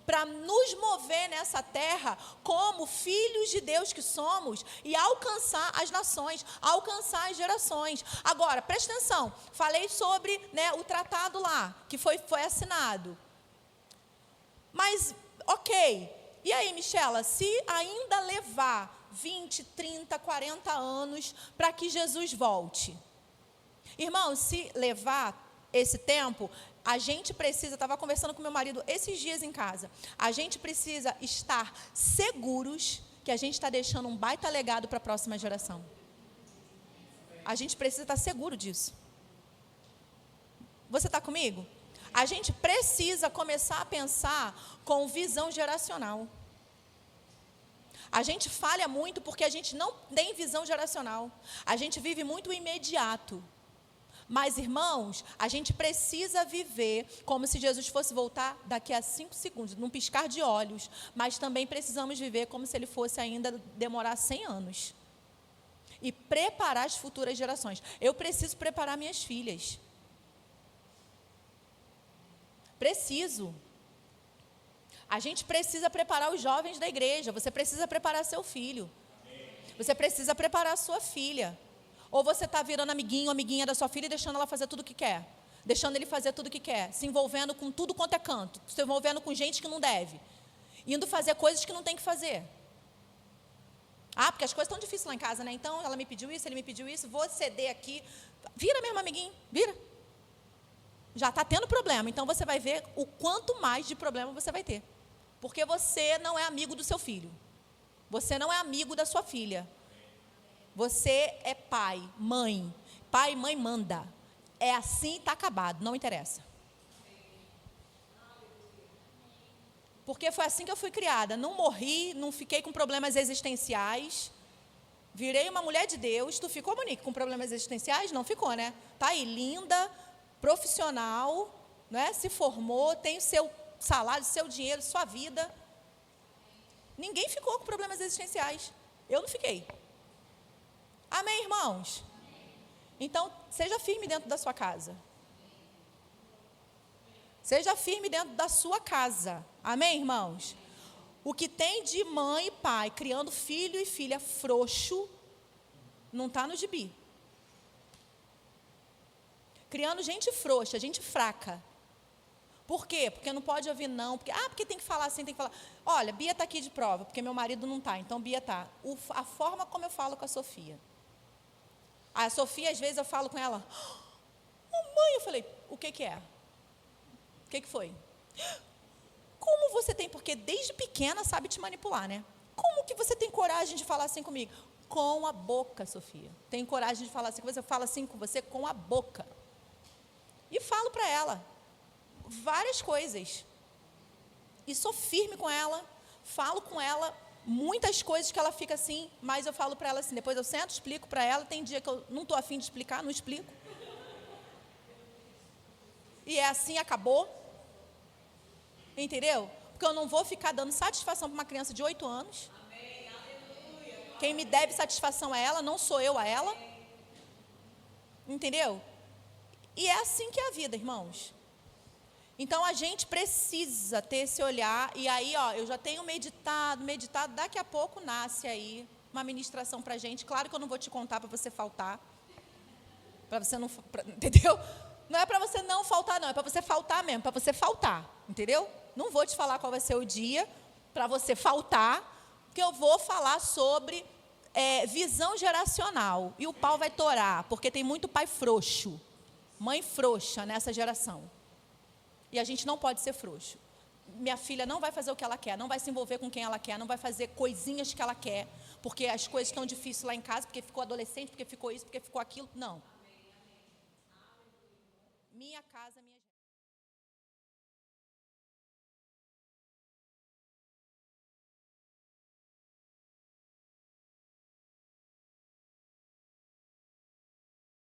para nos mover nessa terra como filhos de Deus que somos e alcançar as nações, alcançar as gerações. Agora, presta atenção, falei sobre, o tratado lá, que foi assinado. Mas, ok, e aí, Michela, se ainda levar 20, 30, 40 anos para que Jesus volte? Irmão, se levar esse tempo, a gente precisa, estava conversando com meu marido esses dias em casa, a gente precisa estar seguros que a gente está deixando um baita legado para a próxima geração. A gente precisa estar seguro disso. Você está comigo? A gente precisa começar a pensar com visão geracional. A gente falha muito porque a gente não tem visão geracional. A gente vive muito imediato. Mas, irmãos, a gente precisa viver como se Jesus fosse voltar daqui a 5 segundos, num piscar de olhos. Mas também precisamos viver como se ele fosse ainda demorar 100 anos. E preparar as futuras gerações. Eu preciso preparar minhas filhas. Preciso. A gente precisa preparar os jovens da igreja. Você precisa preparar seu filho. Você precisa preparar a sua filha. Ou você está virando amiguinho, amiguinha da sua filha e deixando ela fazer tudo o que quer. Deixando ele fazer tudo o que quer. Se envolvendo com tudo quanto é canto. Se envolvendo com gente que não deve. Indo fazer coisas que não tem que fazer. Ah, porque as coisas estão difíceis lá em casa, né? Então, ela me pediu isso, ele me pediu isso. Vou ceder aqui. Vira mesmo, amiguinho. Vira. Já está tendo problema. Então, você vai ver o quanto mais de problema você vai ter. Porque você não é amigo do seu filho. Você não é amigo da sua filha. Você é pai, mãe. Pai e mãe manda. É assim e está acabado, não interessa. Porque foi assim que eu fui criada. Não morri, não fiquei com problemas existenciais. Virei uma mulher de Deus. Tu ficou, Monique, com problemas existenciais? Não ficou, né? Tá aí, linda, profissional, né? Se formou, tem o seu salário, seu dinheiro, sua vida. Ninguém ficou com problemas existenciais. Eu não fiquei. Amém, irmãos? Então, seja firme dentro da sua casa. Seja firme dentro da sua casa. Amém, irmãos? O que tem de mãe e pai criando filho e filha frouxo, não está no gibi. Criando gente frouxa, gente fraca. Por quê? Porque não pode ouvir não. Porque tem que falar assim, tem que falar. Olha, Bia está aqui de prova, porque meu marido não está, então Bia está. A forma como eu falo com a Sofia. A Sofia, às vezes, eu falo com ela. Mãe, eu falei, o que é? O que foi? Como você tem, porque desde pequena sabe te manipular, né? Como que você tem coragem de falar assim comigo? Com a boca, Sofia. Tem coragem de falar assim com você? Eu falo assim com você com a boca. E falo para ela. várias coisas. E sou firme com ela, falo com ela muitas coisas que ela fica assim, mas eu falo para ela assim, depois eu sento, explico para ela, tem dia que eu não estou afim de explicar, não explico. E é assim, acabou. Entendeu? Porque eu não vou ficar dando satisfação para uma criança de 8 anos. Quem me deve satisfação é ela, não sou eu a ela. Entendeu? E é assim que é a vida, irmãos. Então a gente precisa ter esse olhar. E aí, ó, eu já tenho meditado. Daqui a pouco nasce aí uma ministração pra gente. Claro que eu não vou te contar para você faltar. Para você não, entendeu? Não é para você não faltar, não. É para você faltar mesmo, para você faltar. Entendeu? Não vou te falar qual vai ser o dia para você faltar, porque eu vou falar sobre visão geracional. E o pau vai torar, porque tem muito pai frouxo, mãe frouxa nessa geração. E a gente não pode ser frouxo. Minha filha não vai fazer o que ela quer, não vai se envolver com quem ela quer, não vai fazer coisinhas que ela quer, porque as coisas estão difíceis lá em casa, porque ficou adolescente, porque ficou isso, porque ficou aquilo. Não. Minha casa, minha